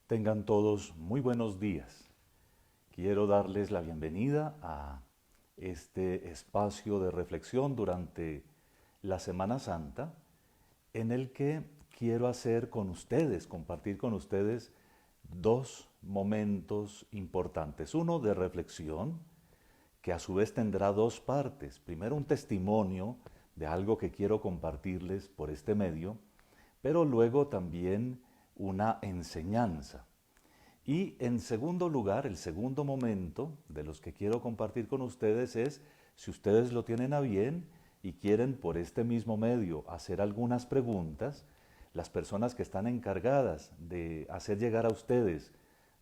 Tengan todos muy buenos días. Quiero darles la bienvenida a este espacio de reflexión durante la Semana Santa, en el que quiero hacer con ustedes, compartir con ustedes dos momentos importantes. Uno de reflexión, que a su vez tendrá dos partes. Primero, un testimonio de algo que quiero compartirles por este medio, pero luego también una enseñanza. Y en segundo lugar, el segundo momento de los que quiero compartir con ustedes es, si ustedes lo tienen a bien y quieren por este mismo medio hacer algunas preguntas, las personas que están encargadas de hacer llegar a ustedes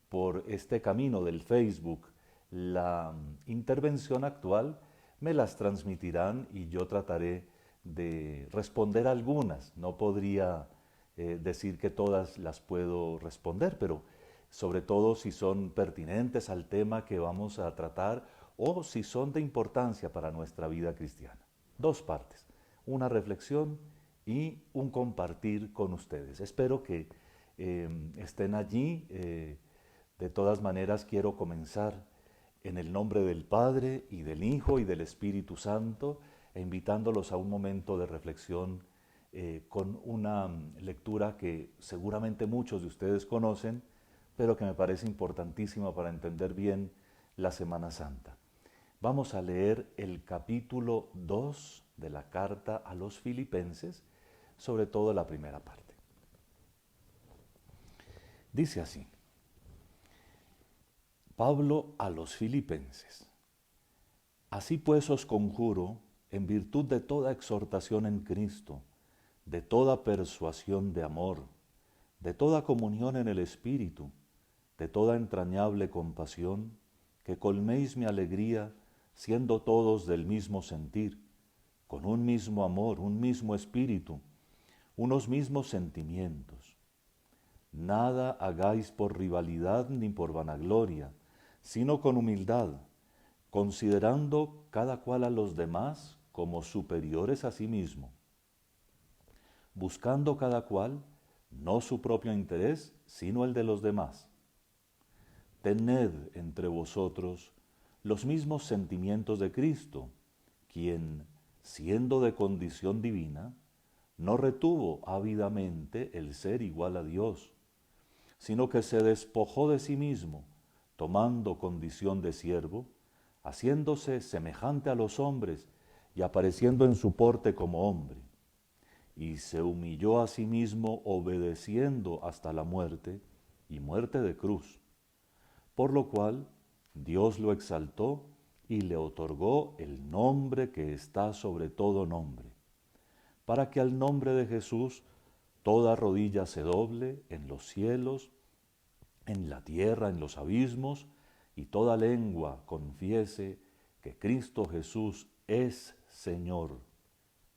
por este camino del Facebook la intervención actual, me las transmitirán y yo trataré de responder algunas. No podría decir que todas las puedo responder, pero sobre todo si son pertinentes al tema que vamos a tratar o si son de importancia para nuestra vida cristiana. Dos partes, una reflexión y un compartir con ustedes. Espero que estén allí. De todas maneras, quiero comenzar en el nombre del Padre y del Hijo y del Espíritu Santo, e invitándolos a un momento de reflexión con una lectura que seguramente muchos de ustedes conocen, pero que me parece importantísima para entender bien la Semana Santa. Vamos a leer el capítulo 2 de la carta a los Filipenses, sobre todo la primera parte. Dice así: Pablo a los Filipenses: Así pues os conjuro, en virtud de toda exhortación en Cristo, de toda persuasión de amor, de toda comunión en el Espíritu, de toda entrañable compasión, que colméis mi alegría, siendo todos del mismo sentir, con un mismo amor, un mismo espíritu, unos mismos sentimientos. Nada hagáis por rivalidad ni por vanagloria, sino con humildad, considerando cada cual a los demás como superiores a sí mismo, buscando cada cual no su propio interés, sino el de los demás. Tened entre vosotros los mismos sentimientos de Cristo, quien, siendo de condición divina, no retuvo ávidamente el ser igual a Dios, sino que se despojó de sí mismo, tomando condición de siervo, haciéndose semejante a los hombres y apareciendo en su porte como hombre. Y se humilló a sí mismo, obedeciendo hasta la muerte, y muerte de cruz. Por lo cual Dios lo exaltó y le otorgó el nombre que está sobre todo nombre, para que al nombre de Jesús toda rodilla se doble en los cielos, en la tierra, en los abismos, y toda lengua confiese que Cristo Jesús es Señor,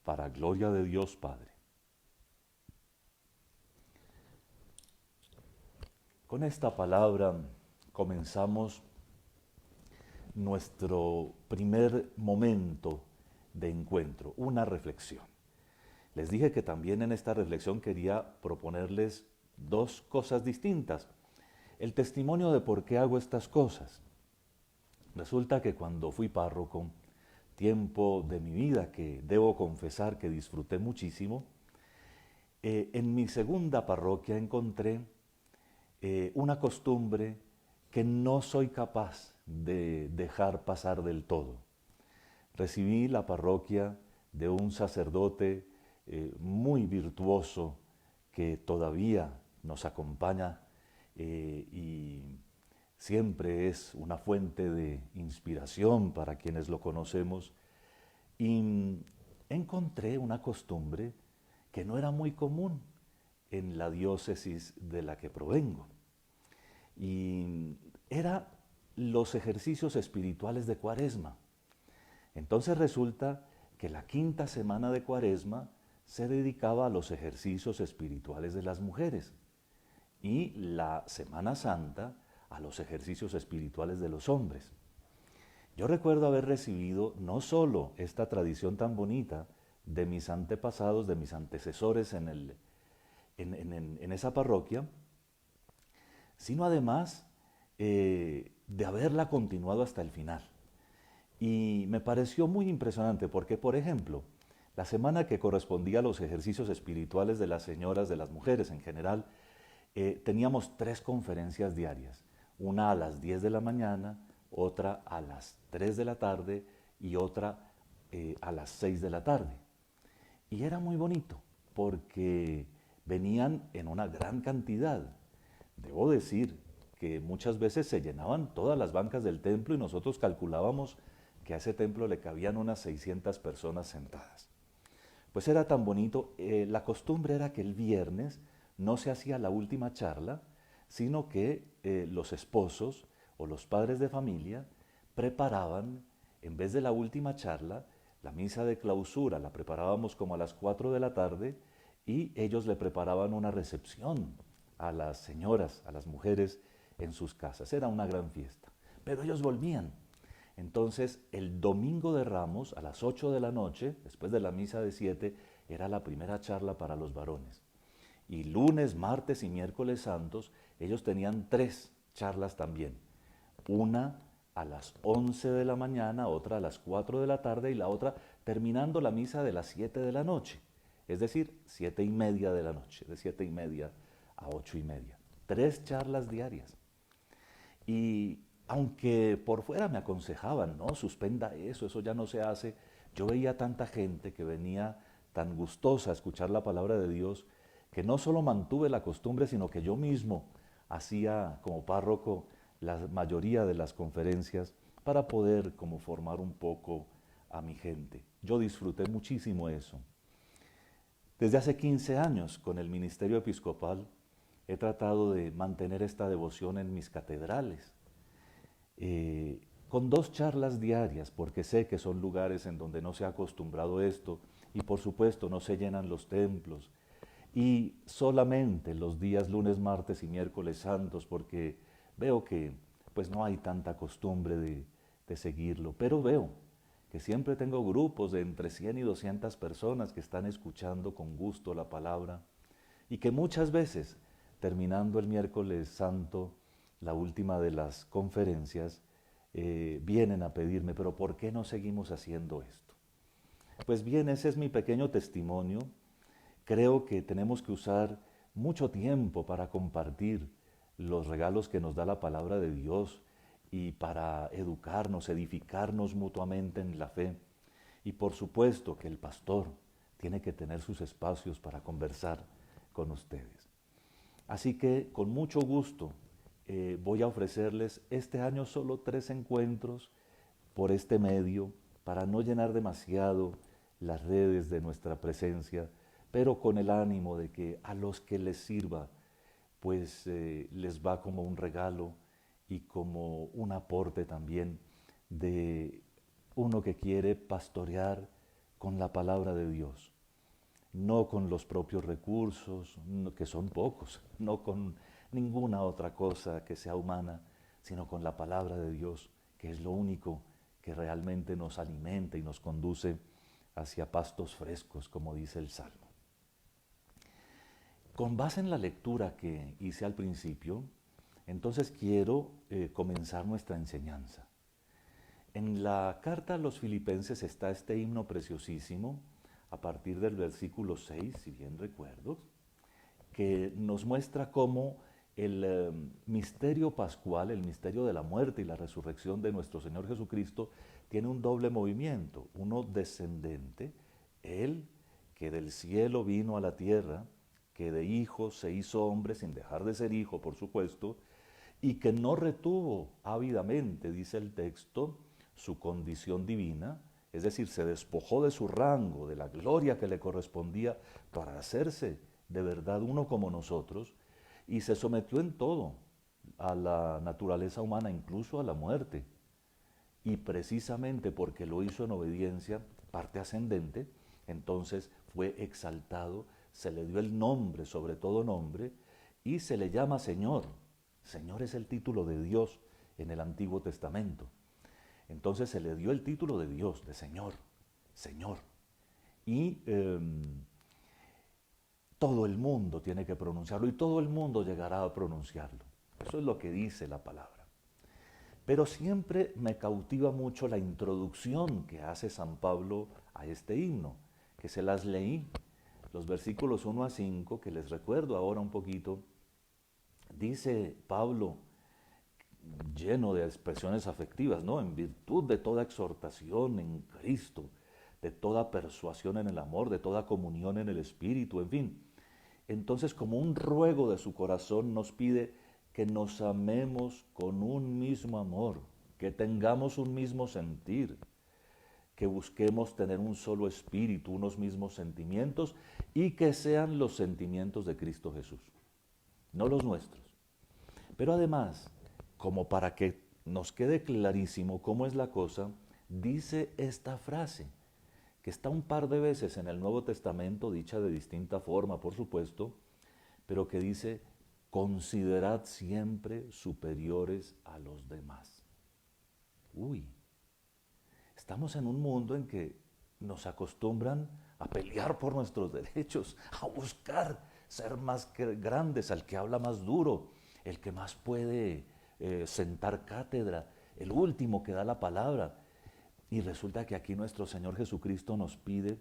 para gloria de Dios Padre. Con esta palabra comenzamos nuestro primer momento de encuentro, una reflexión. Les dije que también en esta reflexión quería proponerles dos cosas distintas. El testimonio de por qué hago estas cosas. Resulta que cuando fui párroco, tiempo de mi vida que debo confesar que disfruté muchísimo, en mi segunda parroquia encontré una costumbre que no soy capaz de dejar pasar del todo. Recibí la parroquia de un sacerdote muy virtuoso que todavía nos acompaña y siempre es una fuente de inspiración para quienes lo conocemos. Y encontré una costumbre que no era muy común en la diócesis de la que provengo. Y era los ejercicios espirituales de Cuaresma. Entonces resulta que la quinta semana de Cuaresma se dedicaba a los ejercicios espirituales de las mujeres y la Semana Santa a los ejercicios espirituales de los hombres. Yo recuerdo haber recibido no solo esta tradición tan bonita de mis antepasados, de mis antecesores en esa parroquia, sino además de haberla continuado hasta el final. Y me pareció muy impresionante porque, por ejemplo, la semana que correspondía a los ejercicios espirituales de las señoras, de las mujeres en general, teníamos 3 conferencias diarias, una a las 10 de la mañana, otra a las 3 de la tarde y otra a las 6 de la tarde. Y era muy bonito porque venían en una gran cantidad. Debo decir que muchas veces se llenaban todas las bancas del templo y nosotros calculábamos que a ese templo le cabían unas 600 personas sentadas. Pues era tan bonito, la costumbre era que el viernes no se hacía la última charla, sino que los esposos o los padres de familia preparaban, en vez de la última charla, la misa de clausura la preparábamos como a las 4 de la tarde y ellos le preparaban una recepción a las señoras, a las mujeres en sus casas. Era una gran fiesta. Pero ellos volvían. Entonces, el domingo de Ramos, a las 8 de la noche, después de la misa de 7, era la primera charla para los varones. Y lunes, martes y miércoles santos, ellos tenían 3 charlas también. Una a las 11 de la mañana, otra a las 4 de la tarde y la otra terminando la misa de las 7 de la noche. Es decir, 7:30 de la noche, de 7:30 a 8:30. 3 charlas diarias. Y aunque por fuera me aconsejaban, no, suspenda eso ya no se hace, yo veía tanta gente que venía tan gustosa a escuchar la palabra de Dios, que no solo mantuve la costumbre, sino que yo mismo hacía como párroco la mayoría de las conferencias para poder como formar un poco a mi gente. Yo disfruté muchísimo eso. Desde hace 15 años con el ministerio episcopal he tratado de mantener esta devoción en mis catedrales, con 2 charlas diarias, porque sé que son lugares en donde no se ha acostumbrado esto y por supuesto no se llenan los templos, y solamente los días lunes, martes y miércoles santos, porque veo que pues no hay tanta costumbre de seguirlo, pero veo que siempre tengo grupos de entre 100 y 200 personas que están escuchando con gusto la palabra y que muchas veces, terminando el miércoles santo, la última de las conferencias, vienen a pedirme, pero ¿por qué no seguimos haciendo esto? Pues bien, ese es mi pequeño testimonio. Creo que tenemos que usar mucho tiempo para compartir los regalos que nos da la palabra de Dios y para educarnos, edificarnos mutuamente en la fe. Y por supuesto que el pastor tiene que tener sus espacios para conversar con ustedes. Así que con mucho gusto voy a ofrecerles este año solo 3 encuentros por este medio para no llenar demasiado las redes de nuestra presencia, pero con el ánimo de que a los que les sirva, pues les va como un regalo y como un aporte también de uno que quiere pastorear con la palabra de Dios, no con los propios recursos, que son pocos, no con ninguna otra cosa que sea humana, sino con la palabra de Dios, que es lo único que realmente nos alimenta y nos conduce hacia pastos frescos, como dice el Salmo. Con base en la lectura que hice al principio, entonces quiero comenzar nuestra enseñanza. En la carta a los Filipenses está este himno preciosísimo, a partir del versículo 6, si bien recuerdo, que nos muestra cómo el misterio pascual, el misterio de la muerte y la resurrección de nuestro Señor Jesucristo, tiene un doble movimiento, uno descendente, Él que del cielo vino a la tierra, que de hijo se hizo hombre sin dejar de ser hijo, por supuesto, y que no retuvo ávidamente, dice el texto, su condición divina, es decir, se despojó de su rango, de la gloria que le correspondía para hacerse de verdad uno como nosotros, y se sometió en todo a la naturaleza humana, incluso a la muerte. Y precisamente porque lo hizo en obediencia, parte ascendente, entonces fue exaltado, se le dio el nombre sobre todo nombre, y se le llama Señor. Señor es el título de Dios en el Antiguo Testamento. Entonces se le dio el título de Dios, de Señor, Señor. Y todo el mundo tiene que pronunciarlo y todo el mundo llegará a pronunciarlo. Eso es lo que dice la palabra. Pero siempre me cautiva mucho la introducción que hace San Pablo a este himno, que se las leí, los versículos 1 a 5, que les recuerdo ahora un poquito. Dice Pablo, lleno de expresiones afectivas, ¿no? En virtud de toda exhortación en Cristo, de toda persuasión en el amor, de toda comunión en el Espíritu, en fin. Entonces, como un ruego de su corazón, nos pide que nos amemos con un mismo amor, que tengamos un mismo sentir, que busquemos tener un solo espíritu, unos mismos sentimientos y que sean los sentimientos de Cristo Jesús, no los nuestros. Pero además, como para que nos quede clarísimo cómo es la cosa, dice esta frase, que está un par de veces en el Nuevo Testamento, dicha de distinta forma, por supuesto, pero que dice, considerad siempre superiores a los demás. Uy, estamos en un mundo en que nos acostumbran a pelear por nuestros derechos, a buscar ser más grandes, al que habla más duro, el que más puede sentar cátedra, el último que da la palabra. Y resulta que aquí nuestro Señor Jesucristo nos pide,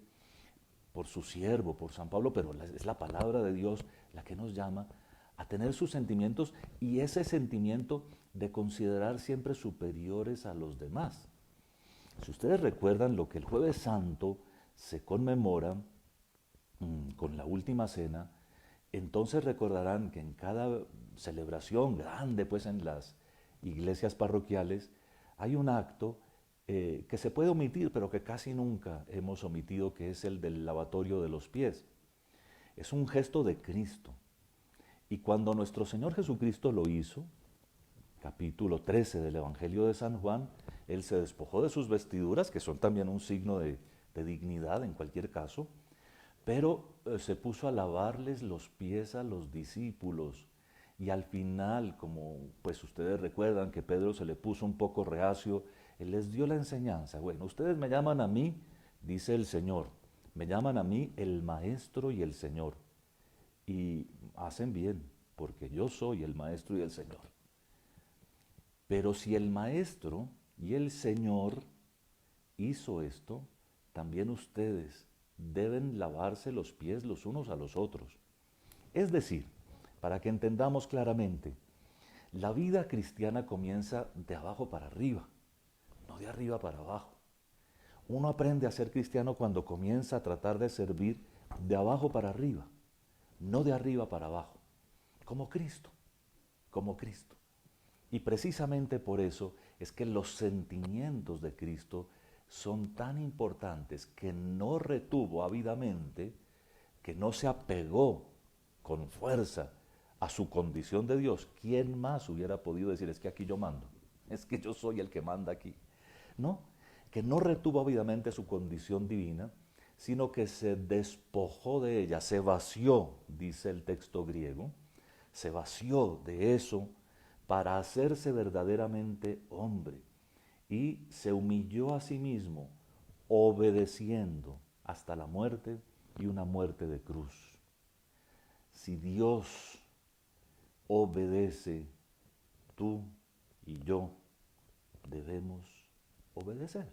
por su siervo, por San Pablo, pero es la palabra de Dios la que nos llama a tener sus sentimientos y ese sentimiento de considerar siempre superiores a los demás. Si ustedes recuerdan lo que el Jueves Santo se conmemora con la última cena, entonces recordarán que en cada celebración grande, pues en las iglesias parroquiales, hay un acto que se puede omitir, pero que casi nunca hemos omitido, que es el del lavatorio de los pies. Es un gesto de Cristo. Y cuando nuestro Señor Jesucristo lo hizo, capítulo 13 del Evangelio de San Juan, Él se despojó de sus vestiduras, que son también un signo de dignidad en cualquier caso, pero se puso a lavarles los pies a los discípulos. Y al final, como pues ustedes recuerdan que Pedro se le puso un poco reacio, Él les dio la enseñanza. Bueno, ustedes me llaman a mí, dice el Señor, me llaman a mí el Maestro y el Señor. Y hacen bien, porque yo soy el Maestro y el Señor. Pero si el Maestro y el Señor hizo esto, también ustedes deben lavarse los pies los unos a los otros. Es decir, para que entendamos claramente, la vida cristiana comienza de abajo para arriba, no de arriba para abajo. Uno aprende a ser cristiano cuando comienza a tratar de servir de abajo para arriba, no de arriba para abajo, como Cristo, como Cristo. Y precisamente por eso es que los sentimientos de Cristo son tan importantes, que no retuvo ávidamente, que no se apegó con fuerza a su condición de Dios. ¿Quién más hubiera podido decir, es que aquí yo mando, es que yo soy el que manda aquí? No, que no retuvo ávidamente su condición divina, sino que se despojó de ella, se vació, dice el texto griego, se vació de eso para hacerse verdaderamente hombre y se humilló a sí mismo, obedeciendo hasta la muerte y una muerte de cruz. Si Dios obedece, tú y yo debemos obedecer.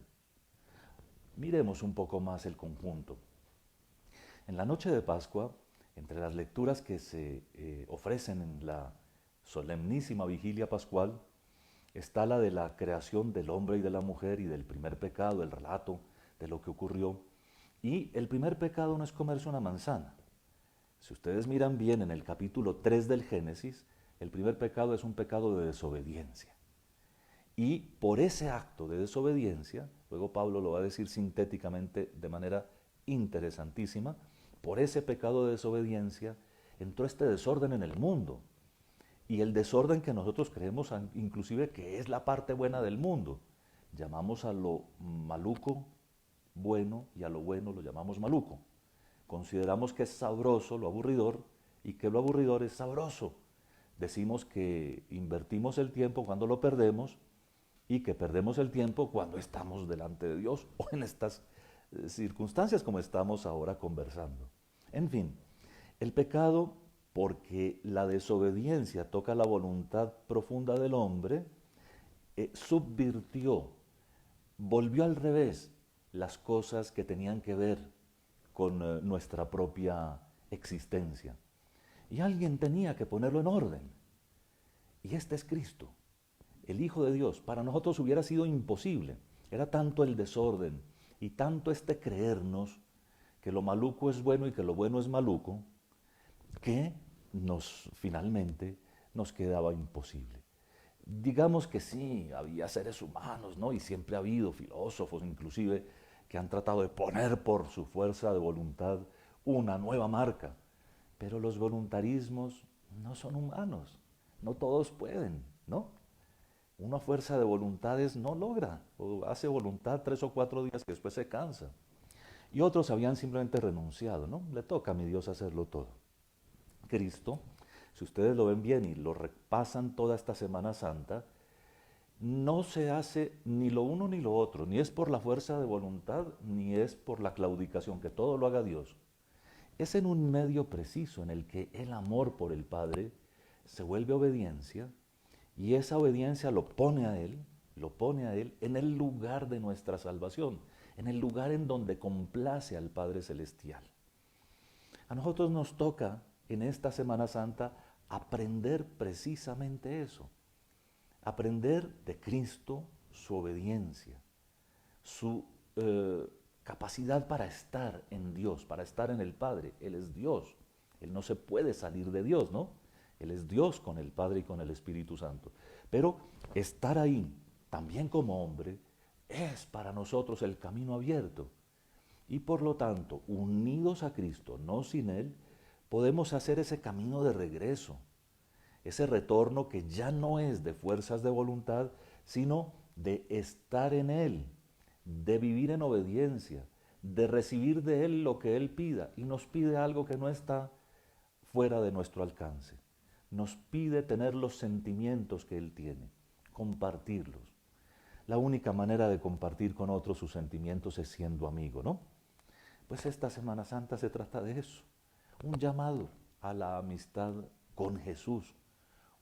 Miremos un poco más el conjunto. En la noche de Pascua, entre las lecturas que se ofrecen en la solemnísima vigilia pascual, está la de la creación del hombre y de la mujer y del primer pecado, el relato de lo que ocurrió. Y el primer pecado no es comerse una manzana. Si ustedes miran bien en el capítulo 3 del Génesis, el primer pecado es un pecado de desobediencia. Y por ese acto de desobediencia, luego Pablo lo va a decir sintéticamente de manera interesantísima, por ese pecado de desobediencia entró este desorden en el mundo. Y el desorden que nosotros creemos inclusive que es la parte buena del mundo. Llamamos a lo maluco bueno y a lo bueno lo llamamos maluco. Consideramos que es sabroso lo aburridor y que lo aburridor es sabroso. Decimos que invertimos el tiempo cuando lo perdemos y que perdemos el tiempo cuando estamos delante de Dios o en estas circunstancias como estamos ahora conversando. En fin, el pecado porque la desobediencia toca la voluntad profunda del hombre, subvirtió, volvió al revés las cosas que tenían que ver con nuestra propia existencia. Y alguien tenía que ponerlo en orden. Y este es Cristo, el Hijo de Dios. Para nosotros hubiera sido imposible. Era tanto el desorden y tanto este creernos que lo maluco es bueno y que lo bueno es maluco, que finalmente nos quedaba imposible. Digamos que sí, había seres humanos, ¿no? Y siempre ha habido filósofos inclusive que han tratado de poner por su fuerza de voluntad una nueva marca. Pero los voluntarismos no son humanos, no todos pueden, ¿no? Una fuerza de voluntades no logra, o hace voluntad 3 o 4 días que después se cansa. Y otros habían simplemente renunciado, ¿no? Le toca a mi Dios hacerlo todo. Cristo, si ustedes lo ven bien y lo repasan toda esta Semana Santa, no se hace ni lo uno ni lo otro, ni es por la fuerza de voluntad, ni es por la claudicación, que todo lo haga Dios. Es en un medio preciso en el que el amor por el Padre se vuelve obediencia y esa obediencia lo pone a Él en el lugar de nuestra salvación, en el lugar en donde complace al Padre Celestial. A nosotros nos toca en esta Semana Santa aprender precisamente eso, aprender de Cristo su obediencia, su capacidad para estar en Dios, para estar en el Padre. Él es Dios, Él no se puede salir de Dios, ¿no? Él es Dios con el Padre y con el Espíritu Santo. Pero estar ahí, también como hombre, es para nosotros el camino abierto. Y por lo tanto, unidos a Cristo, no sin Él, podemos hacer ese camino de regreso, ese retorno que ya no es de fuerzas de voluntad, sino de estar en Él, de vivir en obediencia, de recibir de Él lo que Él pida. Y nos pide algo que no está fuera de nuestro alcance. Nos pide tener los sentimientos que Él tiene, compartirlos. La única manera de compartir con otros sus sentimientos es siendo amigo, ¿no? Pues esta Semana Santa se trata de eso, un llamado a la amistad con Jesús,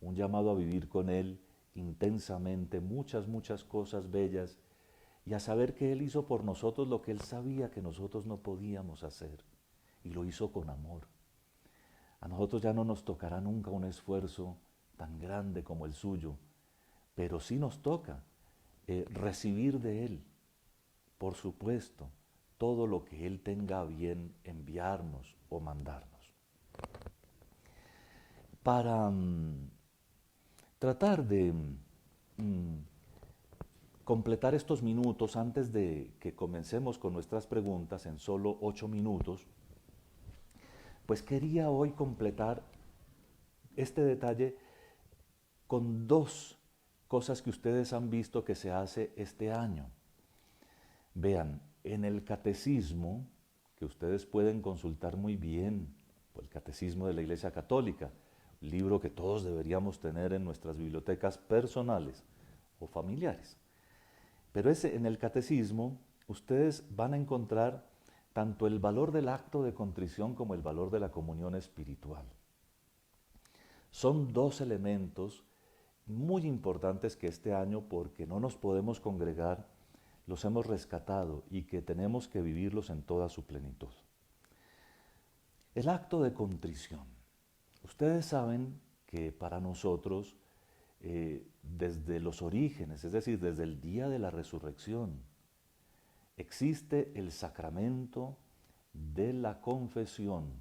un llamado a vivir con Él intensamente muchas cosas bellas y a saber que Él hizo por nosotros lo que Él sabía que nosotros no podíamos hacer y lo hizo con amor. A nosotros ya no nos tocará nunca un esfuerzo tan grande como el suyo, pero sí nos toca recibir de Él, por supuesto, todo lo que Él tenga a bien enviarnos o mandarnos. Para tratar de completar estos minutos antes de que comencemos con nuestras preguntas en solo 8 minutos, pues quería hoy completar este detalle con 2 cosas que ustedes han visto que se hace este año. Vean, en el catecismo, que ustedes pueden consultar muy bien, el Catecismo de la Iglesia Católica, libro que todos deberíamos tener en nuestras bibliotecas personales o familiares. Pero en el catecismo ustedes van a encontrar tanto el valor del acto de contrición como el valor de la comunión espiritual. Son 2 elementos muy importantes que este año, porque no nos podemos congregar, los hemos rescatado y que tenemos que vivirlos en toda su plenitud. El acto de contrición. Ustedes saben que para nosotros, desde los orígenes, es decir, desde el día de la resurrección, existe el sacramento de la confesión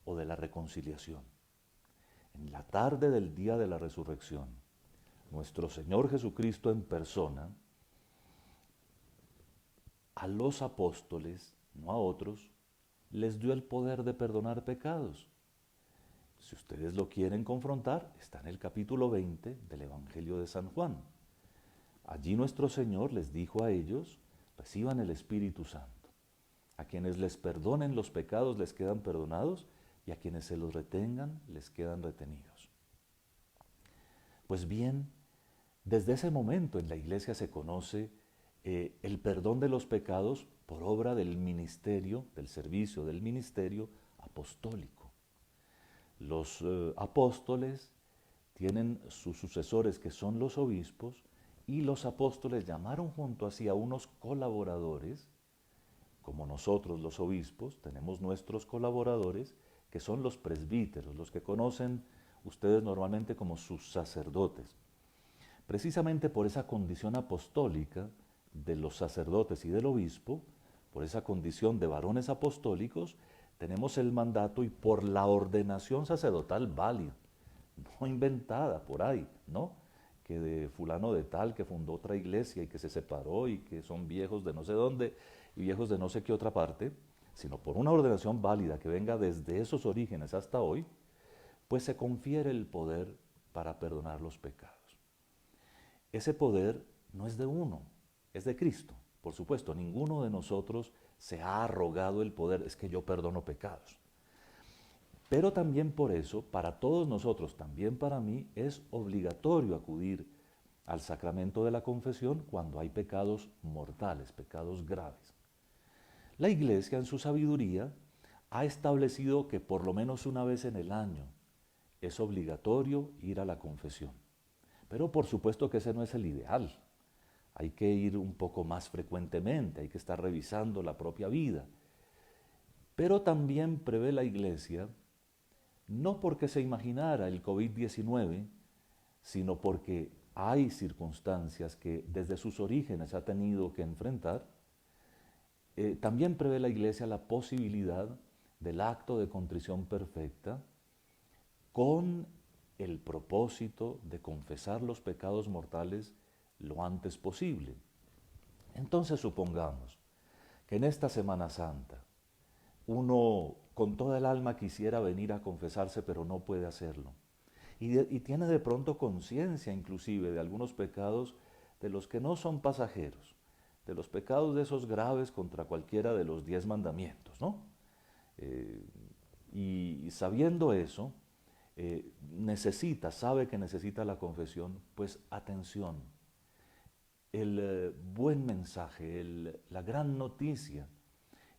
o de la reconciliación. En la tarde del día de la resurrección, nuestro Señor Jesucristo en persona, a los apóstoles, no a otros, les dio el poder de perdonar pecados. Si ustedes lo quieren confrontar, está en el capítulo 20 del Evangelio de San Juan. Allí nuestro Señor les dijo a ellos, reciban el Espíritu Santo. A quienes les perdonen los pecados les quedan perdonados y a quienes se los retengan les quedan retenidos. Pues bien, desde ese momento en la Iglesia se conoce el perdón de los pecados por obra del ministerio, del servicio del ministerio apostólico. Los apóstoles tienen sus sucesores que son los obispos y los apóstoles llamaron junto a sí a unos colaboradores, como nosotros los obispos tenemos nuestros colaboradores que son los presbíteros, los que conocen ustedes normalmente como sus sacerdotes. Precisamente por esa condición apostólica de los sacerdotes y del obispo, por esa condición de varones apostólicos, tenemos el mandato y por la ordenación sacerdotal válida, no inventada por ahí, ¿no? Que de fulano de tal que fundó otra iglesia y que se separó y que son viejos de no sé dónde y viejos de no sé qué otra parte, sino por una ordenación válida que venga desde esos orígenes hasta hoy, pues se confiere el poder para perdonar los pecados. Ese poder no es de uno, es de Cristo. Por supuesto, ninguno de nosotros se ha arrogado el poder, es que yo perdono pecados. Pero también por eso, para todos nosotros, también para mí, es obligatorio acudir al sacramento de la confesión cuando hay pecados mortales, pecados graves. La Iglesia, en su sabiduría, ha establecido que por lo menos una vez en el año es obligatorio ir a la confesión. Pero por supuesto que ese no es el ideal. Hay que ir un poco más frecuentemente, hay que estar revisando la propia vida. Pero también prevé la Iglesia, no porque se imaginara el COVID-19, sino porque hay circunstancias que desde sus orígenes ha tenido que enfrentar. También prevé la Iglesia la posibilidad del acto de contrición perfecta con el propósito de confesar los pecados mortales lo antes posible. Entonces supongamos que en esta Semana Santa uno con toda el alma quisiera venir a confesarse pero no puede hacerlo. Y tiene de pronto conciencia inclusive de algunos pecados de los que no son pasajeros, de los pecados de esos graves contra cualquiera de los 10 mandamientos, ¿no? Y sabiendo eso, sabe que necesita la confesión, pues atención. El buen mensaje, la gran noticia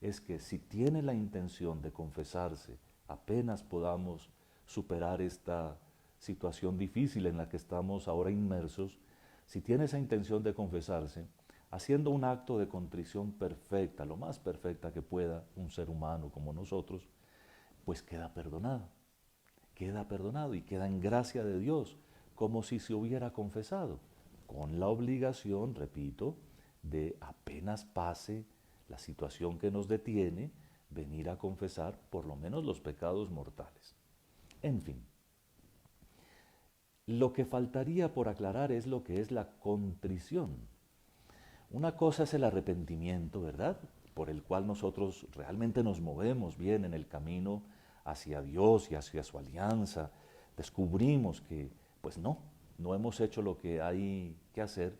es que si tiene la intención de confesarse, apenas podamos superar esta situación difícil en la que estamos ahora inmersos, si tiene esa intención de confesarse, haciendo un acto de contrición perfecta, lo más perfecta que pueda un ser humano como nosotros, pues queda perdonado y queda en gracia de Dios, como si se hubiera confesado, con la obligación, repito, de apenas pase la situación que nos detiene, venir a confesar por lo menos los pecados mortales. En fin, lo que faltaría por aclarar es lo que es la contrición. Una cosa es el arrepentimiento, ¿verdad? Por el cual nosotros realmente nos movemos bien en el camino hacia Dios y hacia su alianza. Descubrimos que, pues no hemos hecho lo que hay que hacer.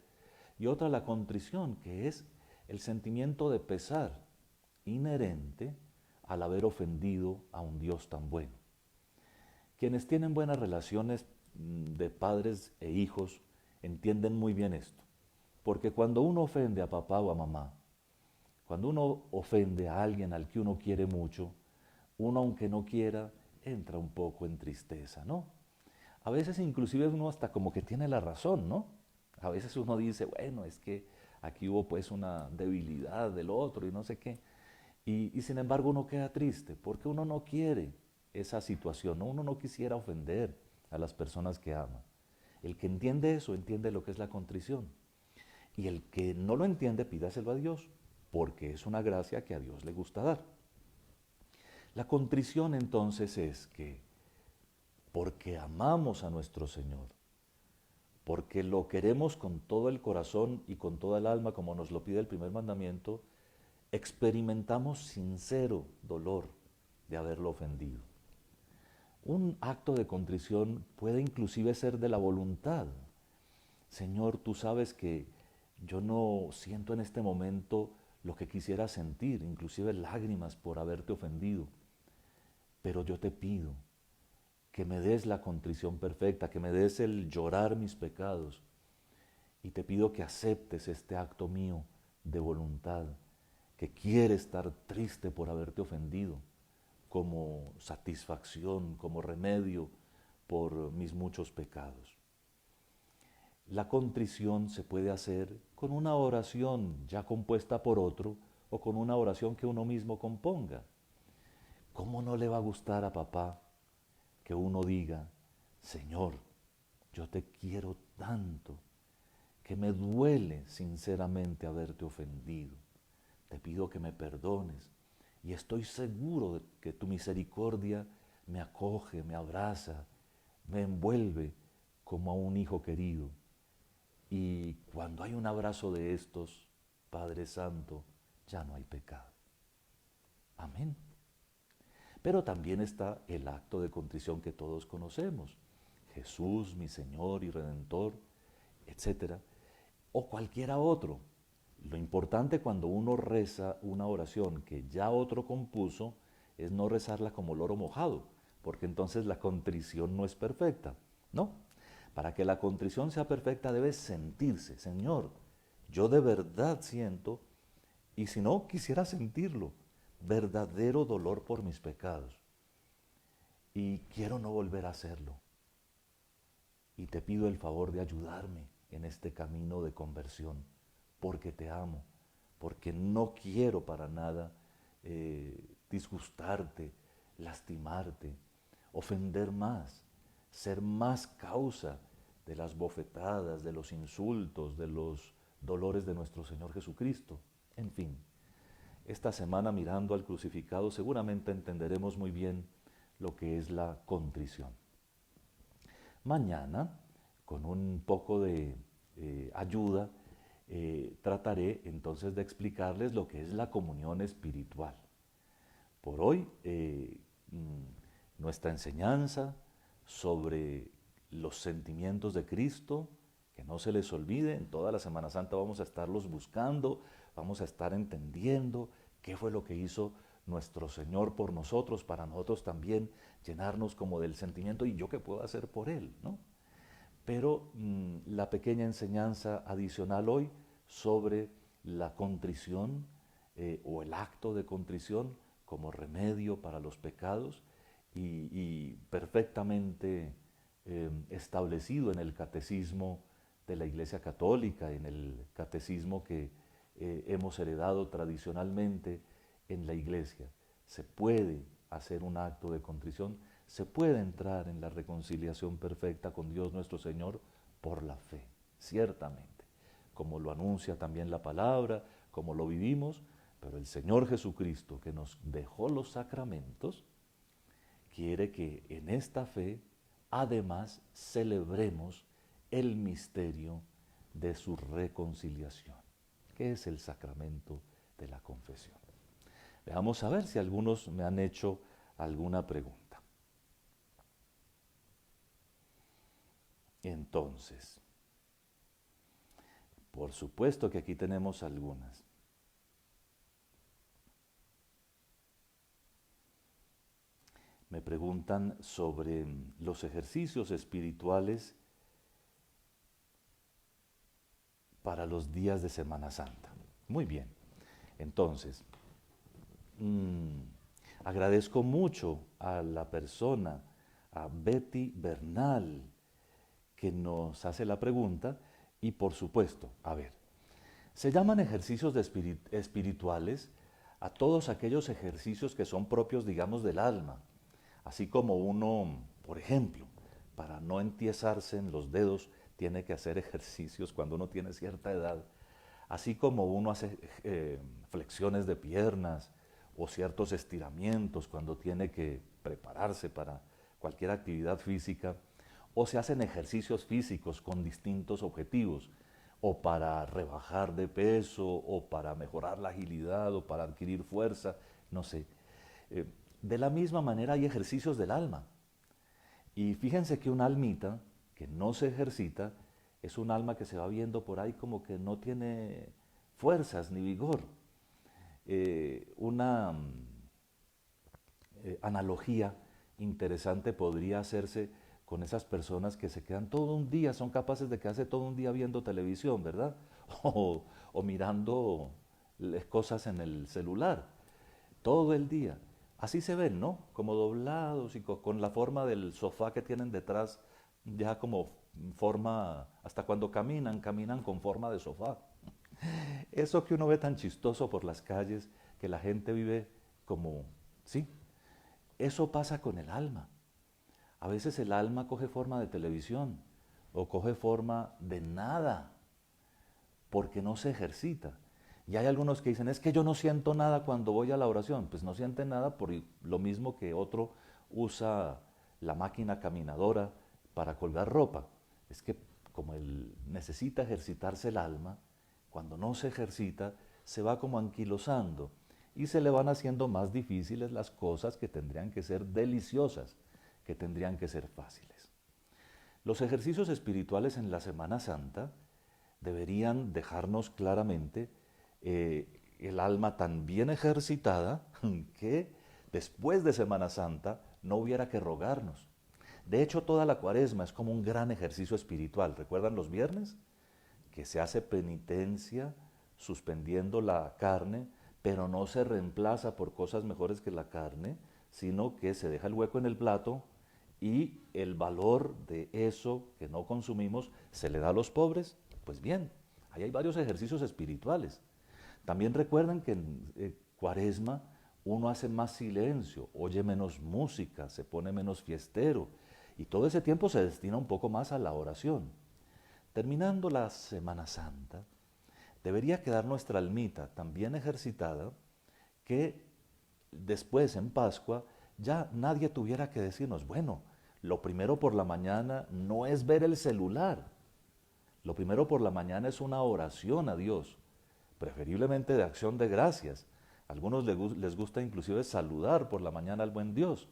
Y otra, la contrición, que es el sentimiento de pesar inherente al haber ofendido a un Dios tan bueno. Quienes tienen buenas relaciones de padres e hijos entienden muy bien esto. Porque cuando uno ofende a papá o a mamá, cuando uno ofende a alguien al que uno quiere mucho, uno aunque no quiera, entra un poco en tristeza, ¿no? A veces inclusive uno hasta como que tiene la razón, ¿no? A veces uno dice, bueno, es que aquí hubo pues una debilidad del otro y no sé qué. Y sin embargo uno queda triste porque uno no quiere esa situación, ¿no? Uno no quisiera ofender a las personas que ama. El que entiende eso, entiende lo que es la contrición. Y el que no lo entiende, pídaselo a Dios, porque es una gracia que a Dios le gusta dar. La contrición entonces es que, porque amamos a nuestro Señor, porque lo queremos con todo el corazón y con toda el alma, como nos lo pide el primer mandamiento, experimentamos sincero dolor de haberlo ofendido. Un acto de contrición puede inclusive ser de la voluntad. Señor, tú sabes que yo no siento en este momento lo que quisiera sentir, inclusive lágrimas por haberte ofendido. Pero yo te pido que me des la contrición perfecta, que me des el llorar mis pecados. Y te pido que aceptes este acto mío de voluntad, que quiere estar triste por haberte ofendido, como satisfacción, como remedio por mis muchos pecados. La contrición se puede hacer con una oración ya compuesta por otro o con una oración que uno mismo componga. ¿Cómo no le va a gustar a papá que uno diga, Señor, yo te quiero tanto que me duele sinceramente haberte ofendido? Te pido que me perdones y estoy seguro de que tu misericordia me acoge, me abraza, me envuelve como a un hijo querido. Y cuando hay un abrazo de estos, Padre Santo, ya no hay pecado. Amén. Pero también está el acto de contrición que todos conocemos. Jesús, mi Señor y Redentor, etcétera, o cualquiera otro. Lo importante cuando uno reza una oración que ya otro compuso es no rezarla como loro mojado, porque entonces la contrición no es perfecta. No, para que la contrición sea perfecta debe sentirse, Señor, yo de verdad siento, y si no quisiera sentirlo, verdadero dolor por mis pecados. Y quiero no volver a hacerlo. Y te pido el favor de ayudarme en este camino de conversión, porque te amo, porque no quiero para nada disgustarte, lastimarte, ofender más, ser más causa de las bofetadas, de los insultos, de los dolores de nuestro Señor Jesucristo. En fin, esta semana mirando al crucificado seguramente entenderemos muy bien lo que es la contrición. Mañana, con un poco de ayuda, trataré entonces de explicarles lo que es la comunión espiritual. Por hoy, nuestra enseñanza sobre los sentimientos de Cristo, que no se les olvide, en toda la Semana Santa vamos a estarlos buscando, vamos a estar entendiendo qué fue lo que hizo nuestro Señor por nosotros, para nosotros también llenarnos como del sentimiento y yo qué puedo hacer por Él, ¿no? Pero la pequeña enseñanza adicional hoy sobre la contrición o el acto de contrición como remedio para los pecados y perfectamente establecido en el catecismo de la Iglesia Católica, en el catecismo que hemos heredado tradicionalmente en la Iglesia. Se puede hacer un acto de contrición, se puede entrar en la reconciliación perfecta con Dios nuestro Señor por la fe, ciertamente, como lo anuncia también la palabra, como lo vivimos, pero el Señor Jesucristo, que nos dejó los sacramentos, quiere que en esta fe, además, celebremos el misterio de su reconciliación, que es el sacramento de la confesión. Veamos a ver si algunos me han hecho alguna pregunta. Entonces, por supuesto que aquí tenemos algunas. Me preguntan sobre los ejercicios espirituales para los días de Semana Santa. Muy bien. Entonces, agradezco mucho a la persona, a Betty Bernal, que nos hace la pregunta y por supuesto, a ver, se llaman ejercicios espirituales a todos aquellos ejercicios que son propios, digamos, del alma, así como uno, por ejemplo, para no entiesarse en los dedos, tiene que hacer ejercicios cuando uno tiene cierta edad, así como uno hace flexiones de piernas o ciertos estiramientos cuando tiene que prepararse para cualquier actividad física, o se hacen ejercicios físicos con distintos objetivos, o para rebajar de peso, o para mejorar la agilidad, o para adquirir fuerza, no sé. De la misma manera hay ejercicios del alma. Y fíjense que un almita que no se ejercita es un alma que se va viendo por ahí como que no tiene fuerzas ni vigor. Una analogía interesante podría hacerse con esas personas que se quedan todo un día, son capaces de quedarse todo un día viendo televisión, ¿verdad? O mirando cosas en el celular, todo el día. así se ven, ¿no? Como doblados y con la forma del sofá que tienen detrás, ya como forma, hasta cuando caminan, caminan con forma de sofá. Eso que uno ve tan chistoso por las calles, que la gente vive como, sí, eso pasa con el alma. A veces el alma coge forma de televisión o coge forma de nada porque no se ejercita. Y hay algunos que dicen, es que yo no siento nada cuando voy a la oración. Pues no siente nada por lo mismo que otro usa la máquina caminadora para colgar ropa. Es que como él necesita ejercitarse el alma, cuando no se ejercita, se va como anquilosando y se le van haciendo más difíciles las cosas que tendrían que ser deliciosas, que tendrían que ser fáciles. Los ejercicios espirituales en la Semana Santa deberían dejarnos claramente el alma tan bien ejercitada que después de Semana Santa no hubiera que rogarnos. De hecho, toda la Cuaresma es como un gran ejercicio espiritual. ¿Recuerdan los viernes? Que se hace penitencia suspendiendo la carne, pero no se reemplaza por cosas mejores que la carne, sino que se deja el hueco en el plato y el valor de eso que no consumimos se le da a los pobres. Pues bien, ahí hay varios ejercicios espirituales. También recuerden que en Cuaresma uno hace más silencio, oye menos música, se pone menos fiestero y todo ese tiempo se destina un poco más a la oración. Terminando la Semana Santa, debería quedar nuestra almita tan bien ejercitada que después en Pascua ya nadie tuviera que decirnos, bueno, lo primero por la mañana no es ver el celular, lo primero por la mañana es una oración a Dios, preferiblemente de acción de gracias. A algunos les gusta inclusive saludar por la mañana al buen Dios,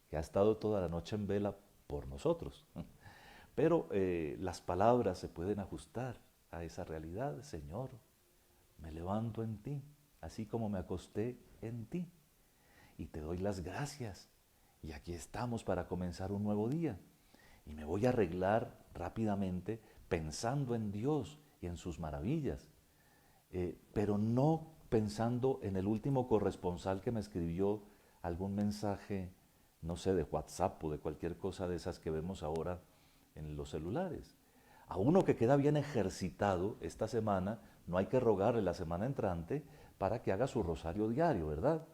que ha estado toda la noche en vela por nosotros. Pero las palabras se pueden ajustar a esa realidad. Señor, me levanto en ti, así como me acosté en ti. Y te doy las gracias. Y aquí estamos para comenzar un nuevo día. Y me voy a arreglar rápidamente pensando en Dios y en sus maravillas. Pero no pensando en el último corresponsal que me escribió algún mensaje, no sé, de WhatsApp o de cualquier cosa de esas que vemos ahora en los celulares. A uno que queda bien ejercitado esta semana, no hay que rogarle la semana entrante para que haga su rosario diario, ¿verdad?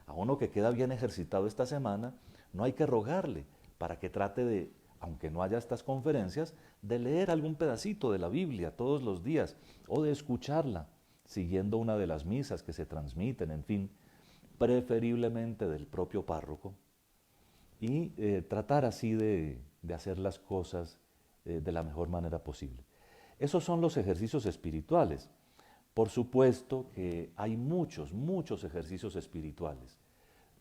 A uno que queda bien ejercitado esta semana, no hay que rogarle para que trate de, aunque no haya estas conferencias, de leer algún pedacito de la Biblia todos los días o de escucharla siguiendo una de las misas que se transmiten, en fin, preferiblemente del propio párroco, y tratar así de hacer las cosas de la mejor manera posible. Esos son los ejercicios espirituales. Por supuesto que hay muchos ejercicios espirituales.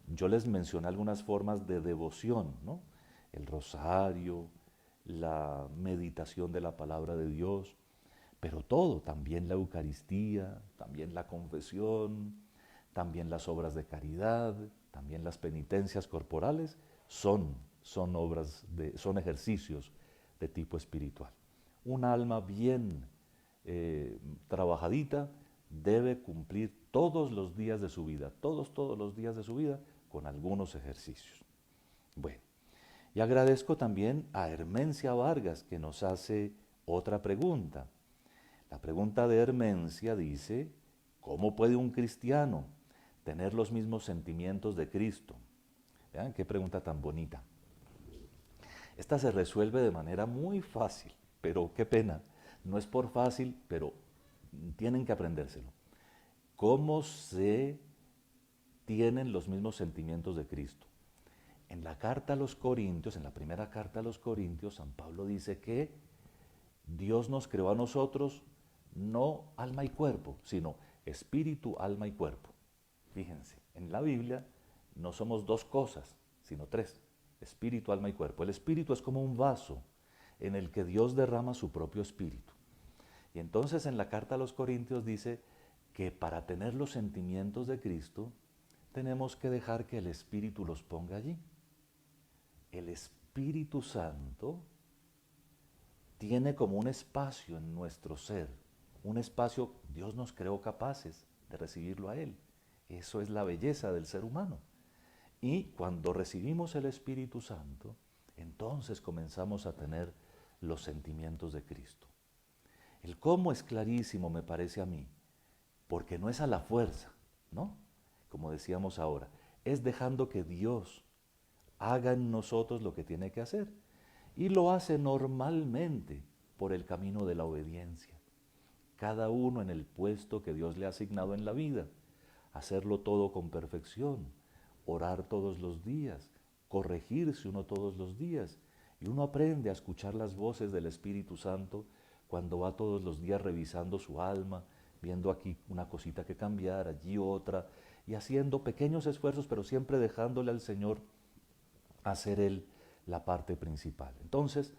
Yo les mencioné algunas formas de devoción, ¿no? El rosario, la meditación de la palabra de Dios, pero todo, también la Eucaristía, también la confesión, también las obras de caridad, también las penitencias corporales, son ejercicios de tipo espiritual. Un alma bien trabajadita debe cumplir todos los días de su vida, todos los días de su vida, con algunos ejercicios. Bueno, y agradezco también a Hermencia Vargas que nos hace otra pregunta. La pregunta de Hermencia dice, ¿cómo puede un cristiano tener los mismos sentimientos de Cristo? Vean qué pregunta tan bonita. Esta se resuelve de manera muy fácil, pero qué pena. No es por fácil, pero tienen que aprendérselo. ¿Cómo se tienen los mismos sentimientos de Cristo? En la carta a los Corintios, en la primera carta a los Corintios, San Pablo dice que Dios nos creó a nosotros no alma y cuerpo, sino espíritu, alma y cuerpo. Fíjense, en la Biblia no somos dos cosas, sino tres, espíritu, alma y cuerpo. El espíritu es como un vaso en el que Dios derrama su propio espíritu. Y entonces en la carta a los Corintios dice que para tener los sentimientos de Cristo tenemos que dejar que el Espíritu los ponga allí. El Espíritu Santo tiene como un espacio en nuestro ser, un espacio, Dios nos creó capaces de recibirlo a Él. Eso es la belleza del ser humano. Y cuando recibimos el Espíritu Santo, entonces comenzamos a tener los sentimientos de Cristo. El cómo es clarísimo, me parece a mí, porque no es a la fuerza, ¿no? Como decíamos ahora, es dejando que Dios haga en nosotros lo que tiene que hacer. Y lo hace normalmente por el camino de la obediencia. Cada uno en el puesto que Dios le ha asignado en la vida. Hacerlo todo con perfección. Orar todos los días. Corregirse uno todos los días. Y uno aprende a escuchar las voces del Espíritu Santo cuando va todos los días revisando su alma, viendo aquí una cosita que cambiar, allí otra, y haciendo pequeños esfuerzos, pero siempre dejándole al Señor hacer Él la parte principal. Entonces,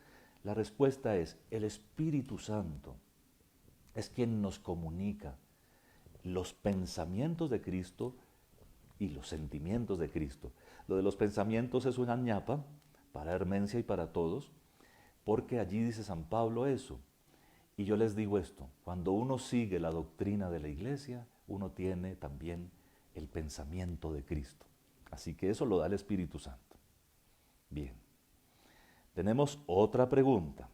la respuesta es, el Espíritu Santo es quien nos comunica los pensamientos de Cristo y los sentimientos de Cristo. Lo de los pensamientos es una ñapa para Hermencia y para todos, porque allí dice San Pablo eso. Y yo les digo esto, cuando uno sigue la doctrina de la Iglesia, uno tiene también el pensamiento de Cristo. Así que eso lo da el Espíritu Santo. Bien, tenemos otra pregunta.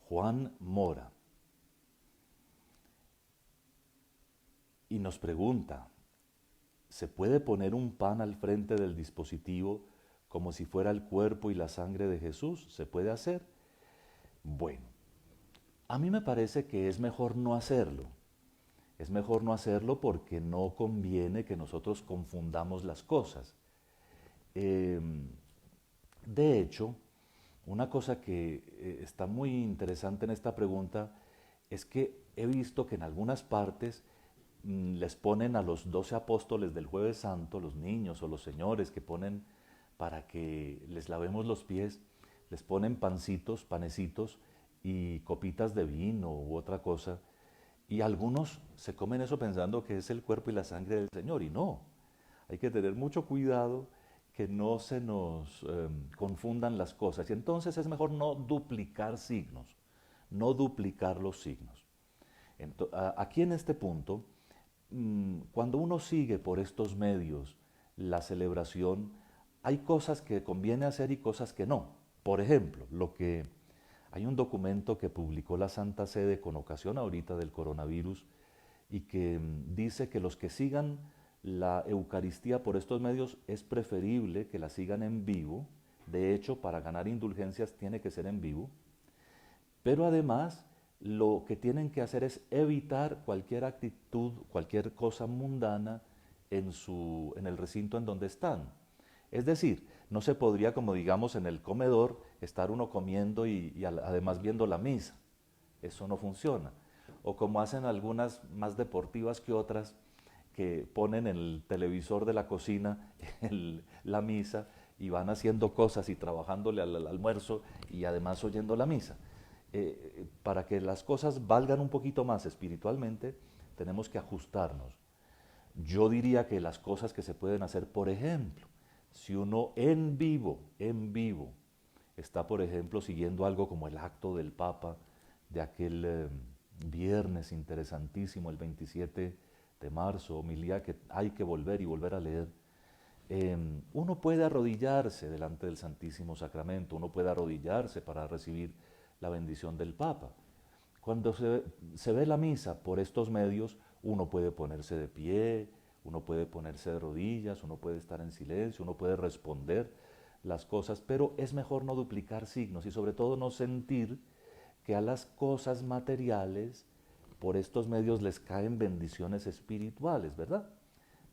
Juan Mora. Y nos pregunta, ¿se puede poner un pan al frente del dispositivo como si fuera el cuerpo y la sangre de Jesús? ¿Se puede hacer? Bueno, a mí me parece que es mejor no hacerlo. Es mejor no hacerlo porque no conviene que nosotros confundamos las cosas. De hecho, una cosa que está muy interesante en esta pregunta es que he visto que en algunas partes les ponen a los 12 apóstoles del Jueves Santo, los niños o los señores que ponen para que les lavemos los pies, les ponen pancitos, panecitos y copitas de vino u otra cosa, y algunos se comen eso pensando que es el cuerpo y la sangre del Señor, y no. Hay que tener mucho cuidado que no se nos confundan las cosas. Y entonces es mejor no duplicar signos, no duplicar los signos. Aquí en este punto, cuando uno sigue por estos medios la celebración, hay cosas que conviene hacer y cosas que no. Por ejemplo, hay un documento que publicó la Santa Sede con ocasión ahorita del coronavirus y que dice que los que sigan la Eucaristía por estos medios es preferible que la sigan en vivo. De hecho, para ganar indulgencias tiene que ser en vivo. Pero además, lo que tienen que hacer es evitar cualquier actitud, cualquier cosa mundana en el recinto en donde están. Es decir, no se podría, como digamos, en el comedor, estar uno comiendo y además viendo la misa. Eso no funciona. O como hacen algunas más deportivas que otras, que ponen en el televisor de la cocina la misa y van haciendo cosas y trabajándole al almuerzo y además oyendo la misa. Para que las cosas valgan un poquito más espiritualmente, tenemos que ajustarnos. Yo diría que las cosas que se pueden hacer, por ejemplo, si uno en vivo, está, por ejemplo, siguiendo algo como el acto del Papa de aquel viernes interesantísimo, el 27 de marzo, homilía que hay que volver y volver a leer, uno puede arrodillarse delante del Santísimo Sacramento, uno puede arrodillarse para recibir la bendición del Papa. Cuando se ve la misa por estos medios, uno puede ponerse de pie, uno puede ponerse de rodillas, uno puede estar en silencio, uno puede responder las cosas, pero es mejor no duplicar signos y sobre todo no sentir que a las cosas materiales por estos medios les caen bendiciones espirituales, ¿verdad?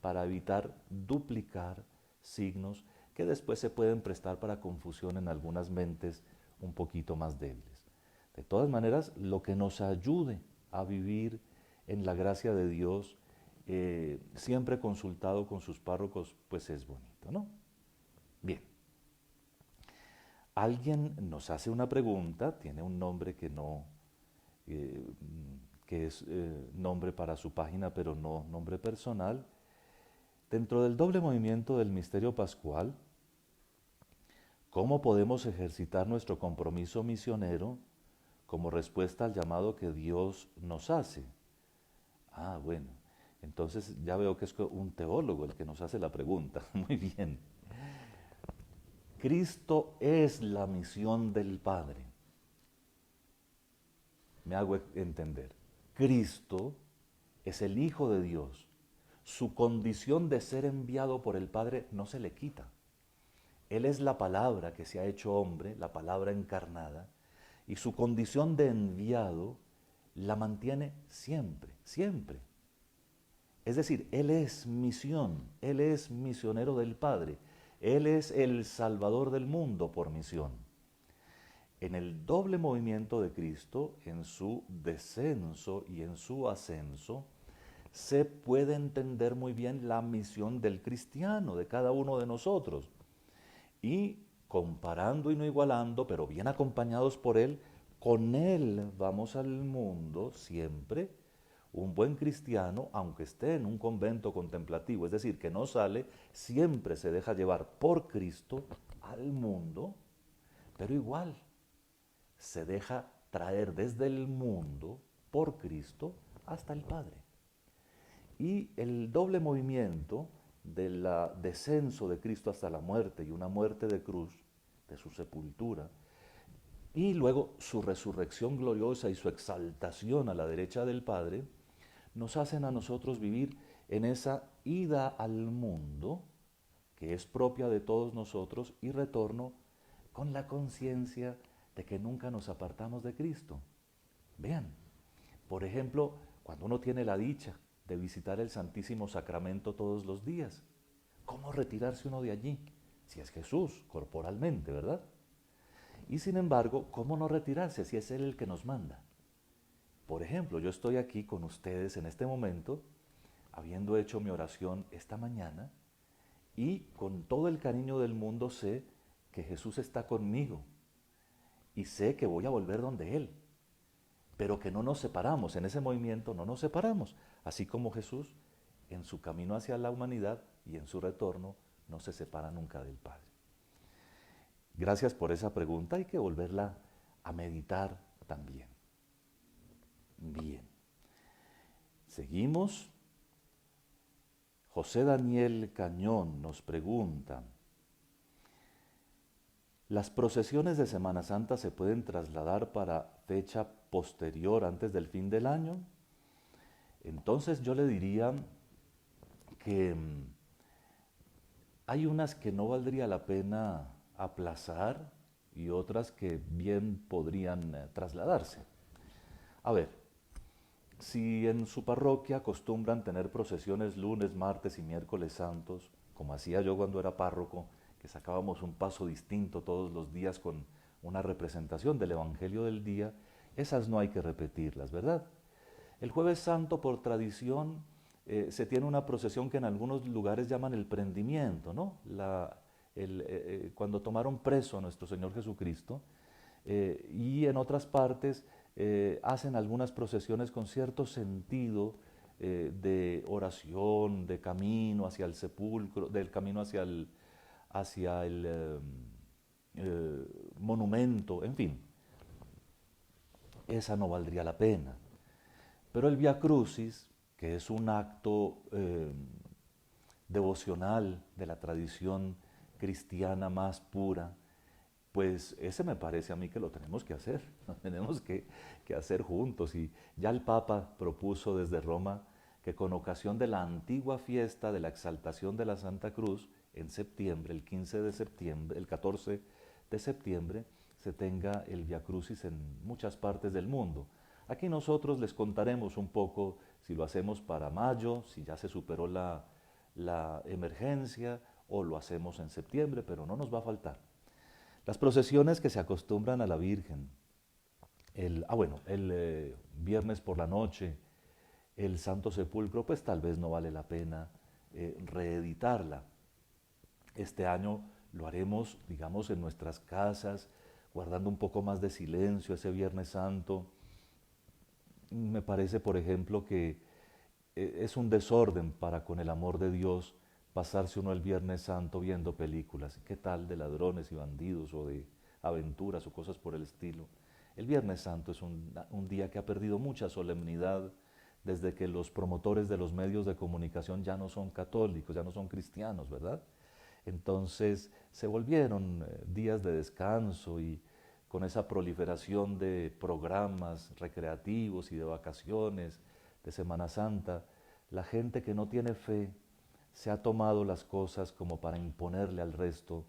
Para evitar duplicar signos que después se pueden prestar para confusión en algunas mentes un poquito más débiles. De todas maneras, lo que nos ayude a vivir en la gracia de Dios, siempre consultado con sus párrocos, pues es bonito, ¿no? Bien. Alguien nos hace una pregunta, tiene un nombre que no, que es nombre para su página, pero no nombre personal. Dentro del doble movimiento del misterio pascual, ¿cómo podemos ejercitar nuestro compromiso misionero como respuesta al llamado que Dios nos hace? Ah, bueno, Entonces ya veo que es un teólogo el que nos hace la pregunta. Muy bien. Cristo es la misión del Padre. Me hago entender. Cristo es el Hijo de Dios. Su condición de ser enviado por el Padre no se le quita. Él es la palabra que se ha hecho hombre, la palabra encarnada, y su condición de enviado la mantiene siempre, siempre. Es decir, Él es misión, Él es misionero del Padre, Él es el Salvador del mundo por misión. En el doble movimiento de Cristo, en su descenso y en su ascenso, se puede entender muy bien la misión del cristiano, de cada uno de nosotros. Y comparando y no igualando, pero bien acompañados por Él, con Él vamos al mundo siempre. Un buen cristiano, aunque esté en un convento contemplativo, es decir, que no sale, siempre se deja llevar por Cristo al mundo, pero igual se deja traer desde el mundo por Cristo hasta el Padre. Y el doble movimiento del descenso de Cristo hasta la muerte y una muerte de cruz, de su sepultura, y luego su resurrección gloriosa y su exaltación a la derecha del Padre, nos hacen a nosotros vivir en esa ida al mundo que es propia de todos nosotros y retorno con la conciencia de que nunca nos apartamos de Cristo. Vean, por ejemplo, cuando uno tiene la dicha de visitar el Santísimo Sacramento todos los días, ¿cómo retirarse uno de allí? Si es Jesús, corporalmente, ¿verdad? Y sin embargo, ¿cómo no retirarse si es Él el que nos manda? Por ejemplo, yo estoy aquí con ustedes en este momento, habiendo hecho mi oración esta mañana, y con todo el cariño del mundo sé que Jesús está conmigo y sé que voy a volver donde Él, pero que no nos separamos, en ese movimiento no nos separamos, así como Jesús en su camino hacia la humanidad y en su retorno no se separa nunca del Padre. Gracias por esa pregunta, hay que volverla a meditar también. Bien, seguimos. José Daniel Cañón nos pregunta, ¿las procesiones de Semana Santa se pueden trasladar para fecha posterior antes del fin del año? Entonces yo le diría que hay unas que no valdría la pena aplazar y otras que bien podrían trasladarse. A ver, si en su parroquia acostumbran tener procesiones lunes, martes y miércoles santos, como hacía yo cuando era párroco, que sacábamos un paso distinto todos los días con una representación del Evangelio del día, esas no hay que repetirlas, ¿verdad? El Jueves Santo, por tradición, se tiene una procesión que en algunos lugares llaman el prendimiento, ¿no? Cuando tomaron preso a nuestro Señor Jesucristo, y en otras partes hacen algunas procesiones con cierto sentido de oración, de camino hacia el sepulcro, del camino hacia el monumento, en fin. Esa no valdría la pena. Pero el Vía Crucis, que es un acto devocional de la tradición cristiana más pura, pues ese me parece a mí que lo tenemos que hacer, lo tenemos que hacer juntos. Y ya el Papa propuso desde Roma que con ocasión de la antigua fiesta de la exaltación de la Santa Cruz, en septiembre, el 15 de septiembre, el 14 de septiembre, se tenga el Via Crucis en muchas partes del mundo. Aquí nosotros les contaremos un poco si lo hacemos para mayo, si ya se superó la emergencia, o lo hacemos en septiembre, pero no nos va a faltar. Las procesiones que se acostumbran a la Virgen, el viernes por la noche, el Santo Sepulcro, pues tal vez no vale la pena reeditarla. Este año lo haremos, digamos, en nuestras casas, guardando un poco más de silencio ese Viernes Santo. Me parece, por ejemplo, que es un desorden para con el amor de Dios pasarse uno el Viernes Santo viendo películas. ¿Qué tal de ladrones y bandidos o de aventuras o cosas por el estilo? El Viernes Santo es un día que ha perdido mucha solemnidad, desde que los promotores de los medios de comunicación ya no son católicos, ya no son cristianos, ¿verdad? Entonces se volvieron días de descanso y con esa proliferación de programas recreativos y de vacaciones, de Semana Santa, la gente que no tiene fe se ha tomado las cosas como para imponerle al resto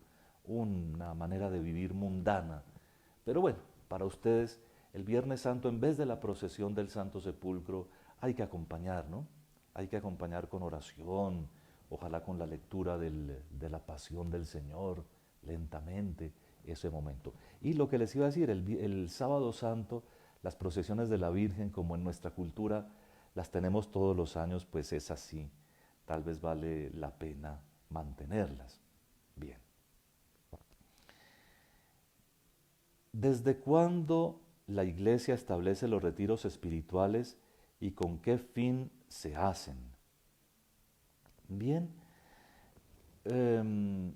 una manera de vivir mundana. Pero bueno, para ustedes el Viernes Santo, en vez de la procesión del Santo Sepulcro, hay que acompañar, ¿no? Hay que acompañar con oración, ojalá con la lectura de la pasión del Señor, lentamente, ese momento. Y lo que les iba a decir, el Sábado Santo, las procesiones de la Virgen, como en nuestra cultura las tenemos todos los años, pues es así. Tal vez vale la pena mantenerlas. Bien. ¿Desde cuándo la Iglesia establece los retiros espirituales y con qué fin se hacen? Bien, eh,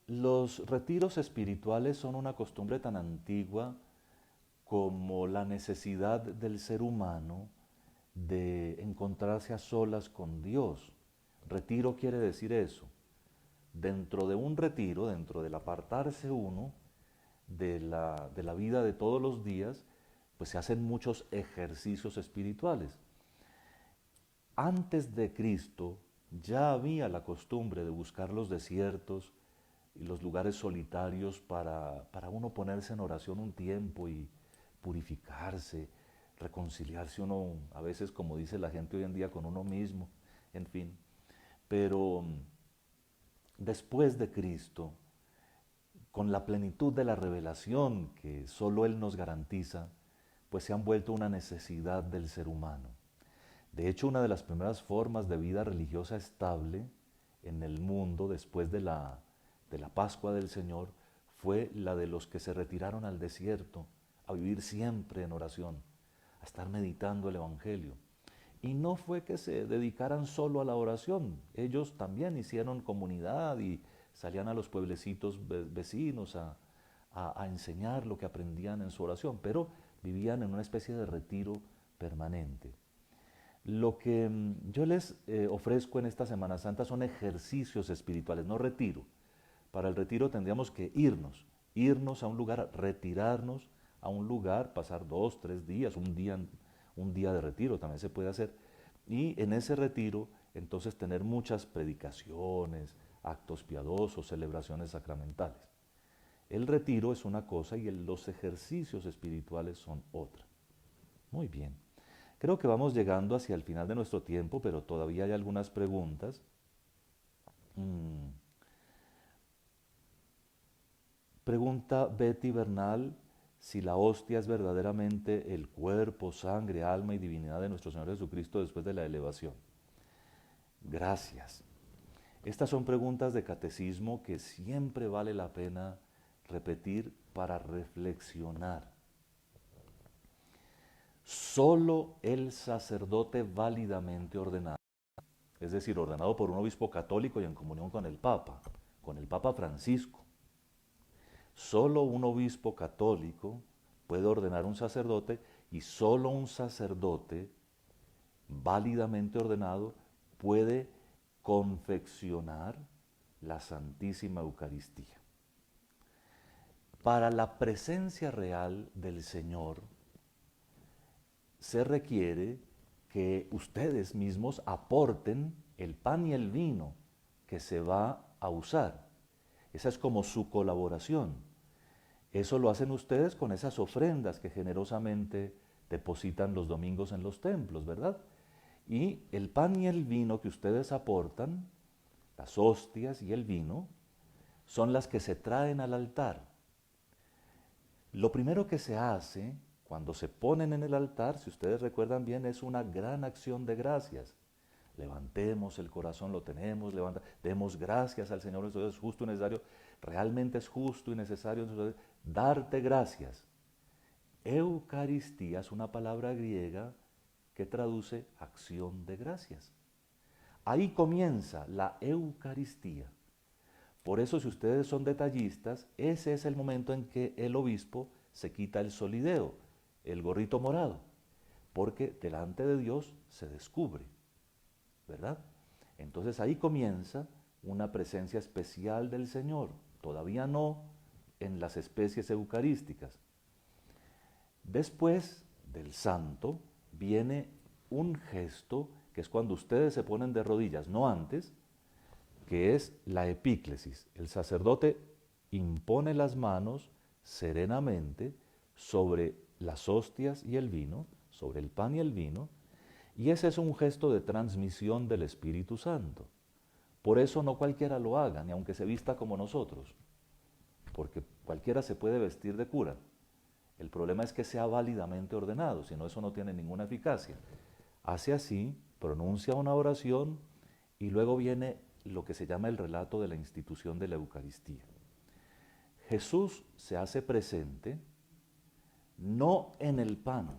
los retiros espirituales son una costumbre tan antigua como la necesidad del ser humano de encontrarse a solas con Dios. Retiro quiere decir eso. Dentro de un retiro, dentro del apartarse uno de la vida de todos los días, pues se hacen muchos ejercicios espirituales. Antes de Cristo ya había la costumbre de buscar los desiertos y los lugares solitarios para uno ponerse en oración un tiempo y purificarse, reconciliarse uno, a veces como dice la gente hoy en día, con uno mismo, en fin. Pero después de Cristo, con la plenitud de la revelación que solo Él nos garantiza, pues se han vuelto una necesidad del ser humano. De hecho, una de las primeras formas de vida religiosa estable en el mundo después de la Pascua del Señor fue la de los que se retiraron al desierto a vivir siempre en oración, a estar meditando el Evangelio. Y no fue que se dedicaran solo a la oración, ellos también hicieron comunidad y salían a los pueblecitos vecinos a enseñar lo que aprendían en su oración, pero vivían en una especie de retiro permanente. Lo que yo les ofrezco en esta Semana Santa son ejercicios espirituales, no retiro. Para el retiro tendríamos que irnos a un lugar, retirarnos a un lugar, pasar 2, 3 días, un día de retiro también se puede hacer. Y en ese retiro, entonces tener muchas predicaciones, actos piadosos, celebraciones sacramentales. El retiro es una cosa y los ejercicios espirituales son otra. Muy bien. Creo que vamos llegando hacia el final de nuestro tiempo, pero todavía hay algunas preguntas. Pregunta Betty Bernal si la hostia es verdaderamente el cuerpo, sangre, alma y divinidad de nuestro Señor Jesucristo después de la elevación. Gracias. Estas son preguntas de catecismo que siempre vale la pena repetir para reflexionar. Solo el sacerdote válidamente ordenado, es decir, ordenado por un obispo católico y en comunión con el Papa Francisco. Solo un obispo católico puede ordenar un sacerdote y solo un sacerdote válidamente ordenado puede confeccionar la Santísima Eucaristía. Para la presencia real del Señor se requiere que ustedes mismos aporten el pan y el vino que se va a usar. Esa es como su colaboración. Eso lo hacen ustedes con esas ofrendas que generosamente depositan los domingos en los templos, ¿verdad? Y el pan y el vino que ustedes aportan, las hostias y el vino, son las que se traen al altar. Lo primero que se hace cuando se ponen en el altar, si ustedes recuerdan bien, es una gran acción de gracias. Levantemos el corazón, lo tenemos, demos gracias al Señor, eso es justo y necesario, realmente es justo y necesario darte gracias. Eucaristía es una palabra griega que traduce acción de gracias. Ahí comienza la Eucaristía. Por eso, si ustedes son detallistas, ese es el momento en que el obispo se quita el solideo, el gorrito morado, porque delante de Dios se descubre, ¿verdad? Entonces ahí comienza una presencia especial del Señor, todavía no en las especies eucarísticas. Después del santo viene un gesto que es cuando ustedes se ponen de rodillas, no antes, que es la epíclesis. El sacerdote impone las manos serenamente sobre las hostias y el vino, sobre el pan y el vino, y ese es un gesto de transmisión del Espíritu Santo. Por eso no cualquiera lo haga, ni aunque se vista como nosotros, porque cualquiera se puede vestir de cura. El problema es que sea válidamente ordenado, si no eso no tiene ninguna eficacia. Hace así, pronuncia una oración y luego viene lo que se llama el relato de la institución de la Eucaristía. Jesús se hace presente no en el pan,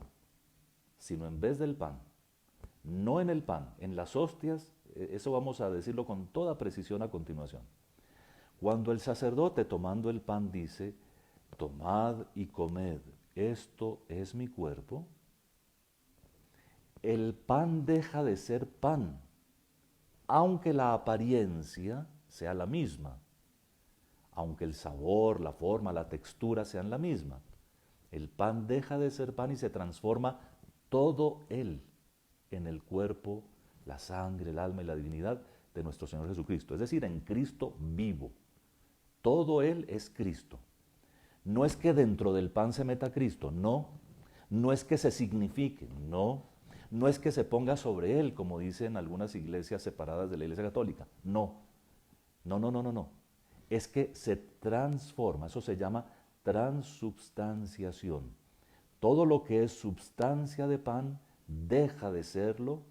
sino en vez del pan. No en el pan, en las hostias, eso vamos a decirlo con toda precisión a continuación. Cuando el sacerdote tomando el pan dice, tomad y comed, esto es mi cuerpo, el pan deja de ser pan, aunque la apariencia sea la misma, aunque el sabor, la forma, la textura sean la misma. El pan deja de ser pan y se transforma todo él en el cuerpo, la sangre, el alma y la divinidad de nuestro Señor Jesucristo, es decir, en Cristo vivo. Todo él es Cristo. No es que dentro del pan se meta Cristo, no. No es que se signifique, no. No es que se ponga sobre él, como dicen algunas iglesias separadas de la Iglesia Católica, no. No, no, no, no, no. Es que se transforma, eso se llama transubstanciación. Todo lo que es substancia de pan deja de serlo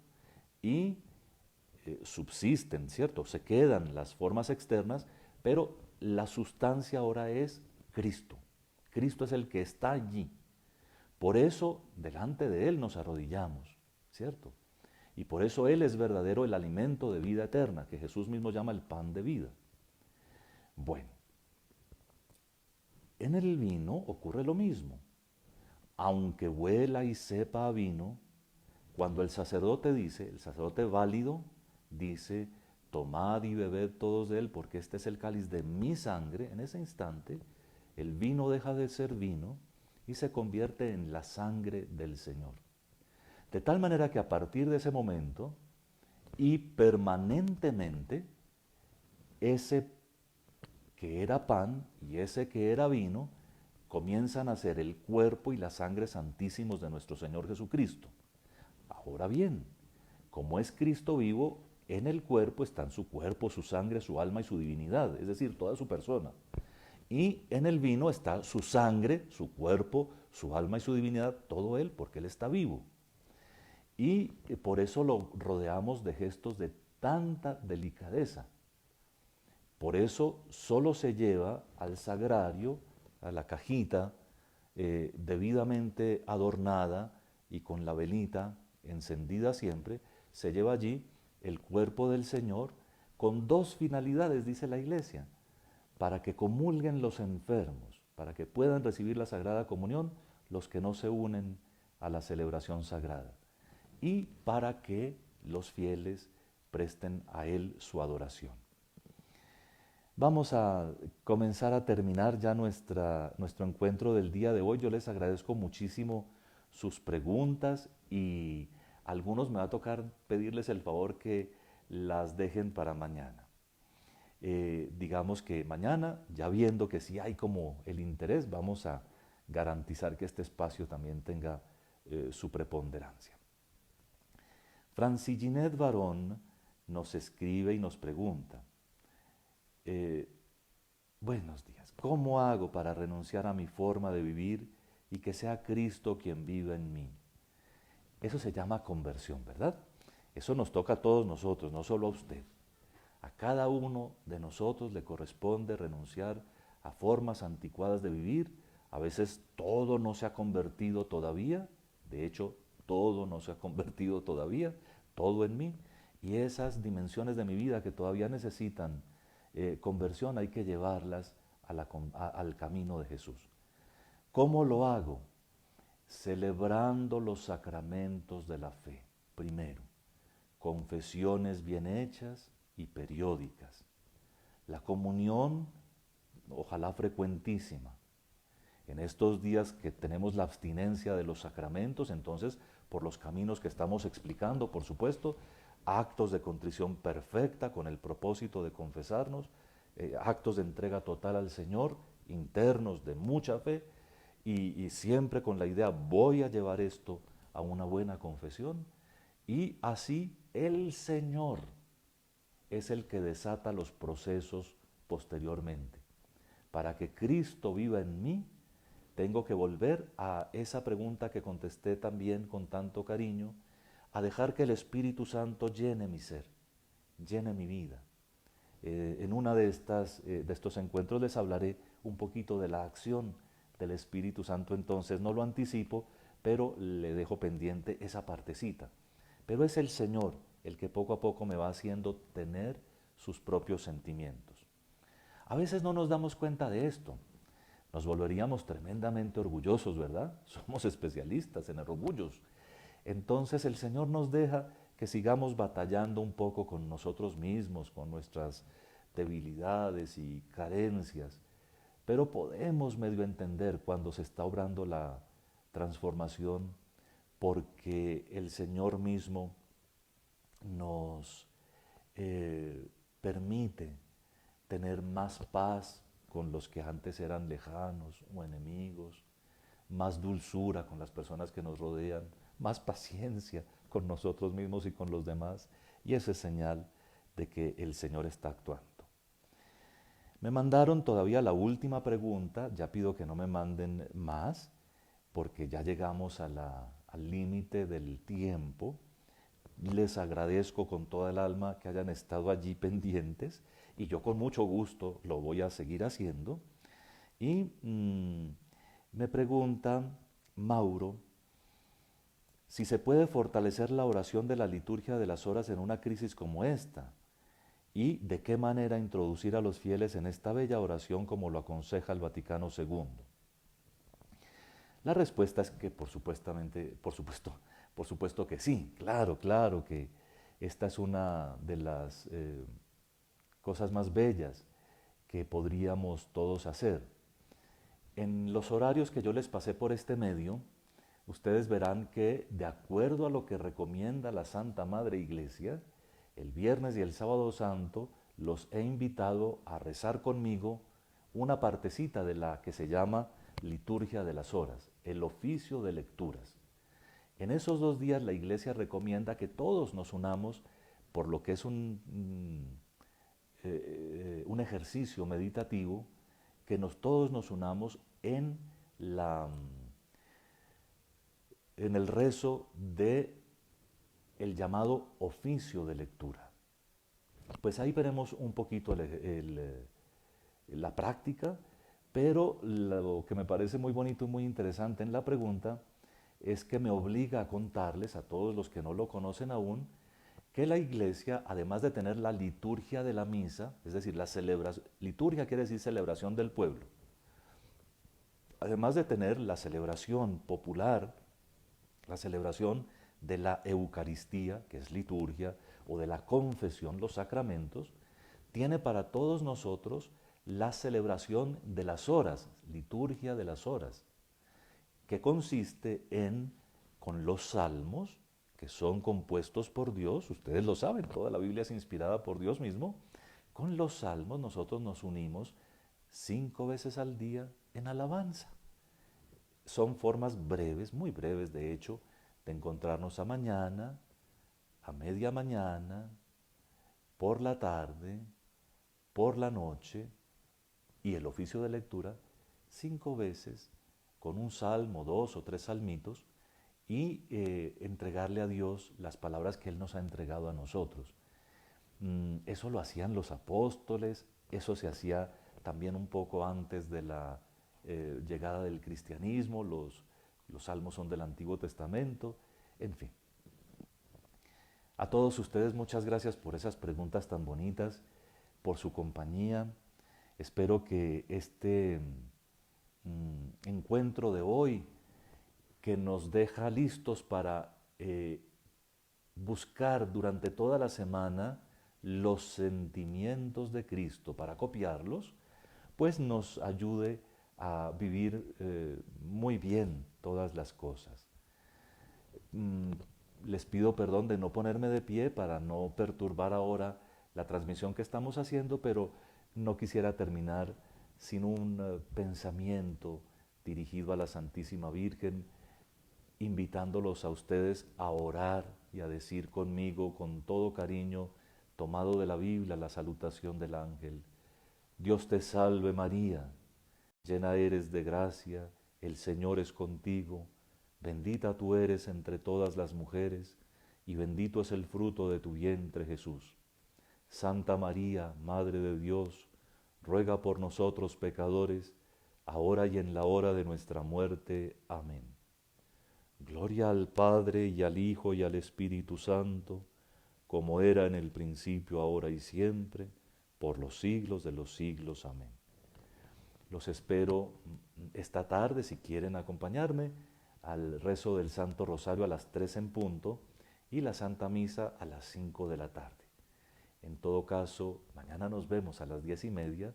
y subsisten, ¿cierto? Se quedan las formas externas, pero la sustancia ahora es Cristo. Cristo es el que está allí. Por eso, delante de Él nos arrodillamos, ¿cierto? Y por eso Él es verdadero el alimento de vida eterna, que Jesús mismo llama el pan de vida. Bueno, en el vino ocurre lo mismo. Aunque huela y sepa a vino, cuando el sacerdote dice, el sacerdote válido dice, tomad y bebed todos de él, porque este es el cáliz de mi sangre, en ese instante, el vino deja de ser vino y se convierte en la sangre del Señor. De tal manera que a partir de ese momento y permanentemente, ese que era pan y ese que era vino, comienzan a ser el cuerpo y la sangre santísimos de nuestro Señor Jesucristo. Ahora bien, como es Cristo vivo, en el cuerpo están su cuerpo, su sangre, su alma y su divinidad, es decir, toda su persona. Y en el vino está su sangre, su cuerpo, su alma y su divinidad, todo él, porque él está vivo. Y por eso lo rodeamos de gestos de tanta delicadeza. Por eso solo se lleva al sagrario, a la cajita, debidamente adornada y con la velita encendida siempre, se lleva allí el cuerpo del Señor con dos finalidades, dice la Iglesia, para que comulguen los enfermos, para que puedan recibir la Sagrada Comunión los que no se unen a la celebración sagrada, y para que los fieles presten a Él su adoración. Vamos a comenzar a terminar ya nuestro encuentro del día de hoy. Yo les agradezco muchísimo sus preguntas y algunos me va a tocar pedirles el favor que las dejen para mañana. Digamos que mañana, ya viendo que sí hay como el interés, vamos a garantizar que este espacio también tenga su preponderancia. Franciginet Varón nos escribe y nos pregunta, buenos días, ¿cómo hago para renunciar a mi forma de vivir y que sea Cristo quien viva en mí? Eso se llama conversión, ¿verdad? Eso nos toca a todos nosotros, no solo a usted. A cada uno de nosotros le corresponde renunciar a formas anticuadas de vivir. A veces todo no se ha convertido todavía, de hecho todo no se ha convertido todavía, todo en mí. Y esas dimensiones de mi vida que todavía necesitan conversión hay que llevarlas al camino de Jesús. ¿Cómo lo hago? celebrando los sacramentos de la fe. Primero, confesiones bien hechas y periódicas. La comunión, ojalá frecuentísima. En estos días que tenemos la abstinencia de los sacramentos, entonces, por los caminos que estamos explicando, por supuesto, actos de contrición perfecta con el propósito de confesarnos, actos de entrega total al Señor, internos de mucha fe, y siempre con la idea, voy a llevar esto a una buena confesión, y así el Señor es el que desata los procesos posteriormente. Para que Cristo viva en mí, tengo que volver a esa pregunta que contesté también con tanto cariño, a dejar que el Espíritu Santo llene mi ser, llene mi vida. En una de estos encuentros les hablaré un poquito de la acción del Espíritu Santo, entonces no lo anticipo, pero le dejo pendiente esa partecita. Pero es el Señor el que poco a poco me va haciendo tener sus propios sentimientos. A veces no nos damos cuenta de esto. Nos volveríamos tremendamente orgullosos, ¿verdad? Somos especialistas en orgullos. Entonces el Señor nos deja que sigamos batallando un poco con nosotros mismos, con nuestras debilidades y carencias, pero podemos medio entender cuando se está obrando la transformación, porque el Señor mismo nos permite tener más paz con los que antes eran lejanos o enemigos, más dulzura con las personas que nos rodean, más paciencia con nosotros mismos y con los demás, y eso es señal de que el Señor está actuando. Me mandaron todavía la última pregunta, ya pido que no me manden más, porque ya llegamos al límite del tiempo. Les agradezco con toda el alma que hayan estado allí pendientes y yo con mucho gusto lo voy a seguir haciendo. Y me pregunta Mauro si se puede fortalecer la oración de la liturgia de las horas en una crisis como esta y de qué manera introducir a los fieles en esta bella oración como lo aconseja el Vaticano II. La respuesta es que por supuesto que sí, claro que esta es una de las cosas más bellas que podríamos todos hacer. En los horarios que yo les pasé por este medio, ustedes verán que de acuerdo a lo que recomienda la Santa Madre Iglesia, el viernes y el sábado santo los he invitado a rezar conmigo una partecita de la que se llama Liturgia de las Horas, el oficio de lecturas. En esos 2 días la Iglesia recomienda que todos nos unamos por lo que es un ejercicio meditativo, que todos nos unamos en el rezo de el llamado oficio de lectura. Pues ahí veremos un poquito la práctica, pero lo que me parece muy bonito y muy interesante en la pregunta es que me obliga a contarles a todos los que no lo conocen aún, que la Iglesia, además de tener la liturgia de la misa, es decir, la celebración, liturgia quiere decir celebración del pueblo, además de tener la celebración popular, la celebración de la Eucaristía, que es liturgia, o de la confesión, los sacramentos, tiene para todos nosotros la celebración de las horas, liturgia de las horas, que consiste con los salmos, que son compuestos por Dios, ustedes lo saben, toda la Biblia es inspirada por Dios mismo. Con los salmos nosotros nos unimos 5 veces al día en alabanza. Son formas breves, muy breves de hecho, de encontrarnos a mañana, a media mañana, por la tarde, por la noche, y el oficio de lectura 5 veces con un salmo, 2 o 3 salmitos, y entregarle a Dios las palabras que Él nos ha entregado a nosotros. Eso lo hacían los apóstoles, eso se hacía también un poco antes de la llegada del cristianismo, los salmos son del Antiguo Testamento, en fin. A todos ustedes muchas gracias por esas preguntas tan bonitas, por su compañía. Espero que este encuentro de hoy, que nos deja listos para buscar durante toda la semana los sentimientos de Cristo para copiarlos, pues nos ayude a vivir muy bien todas las cosas. Mm, Les pido perdón de no ponerme de pie para no perturbar ahora la transmisión que estamos haciendo, pero no quisiera terminar sin un pensamiento dirigido a la Santísima Virgen, invitándolos a ustedes a orar y a decir conmigo con todo cariño, tomado de la Biblia, la salutación del ángel: Dios te salve María, llena eres de gracia, el Señor es contigo, bendita tú eres entre todas las mujeres, y bendito es el fruto de tu vientre Jesús. Santa María, Madre de Dios, ruega por nosotros pecadores, ahora y en la hora de nuestra muerte. Amén. Gloria al Padre, y al Hijo, y al Espíritu Santo, como era en el principio, ahora y siempre, por los siglos de los siglos. Amén. Los espero esta tarde, si quieren acompañarme, al rezo del Santo Rosario a las 3 en punto y la Santa Misa a las 5 de la tarde. En todo caso, mañana nos vemos a las 10:30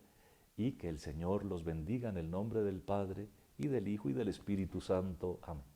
y que el Señor los bendiga en el nombre del Padre, y del Hijo, y del Espíritu Santo. Amén.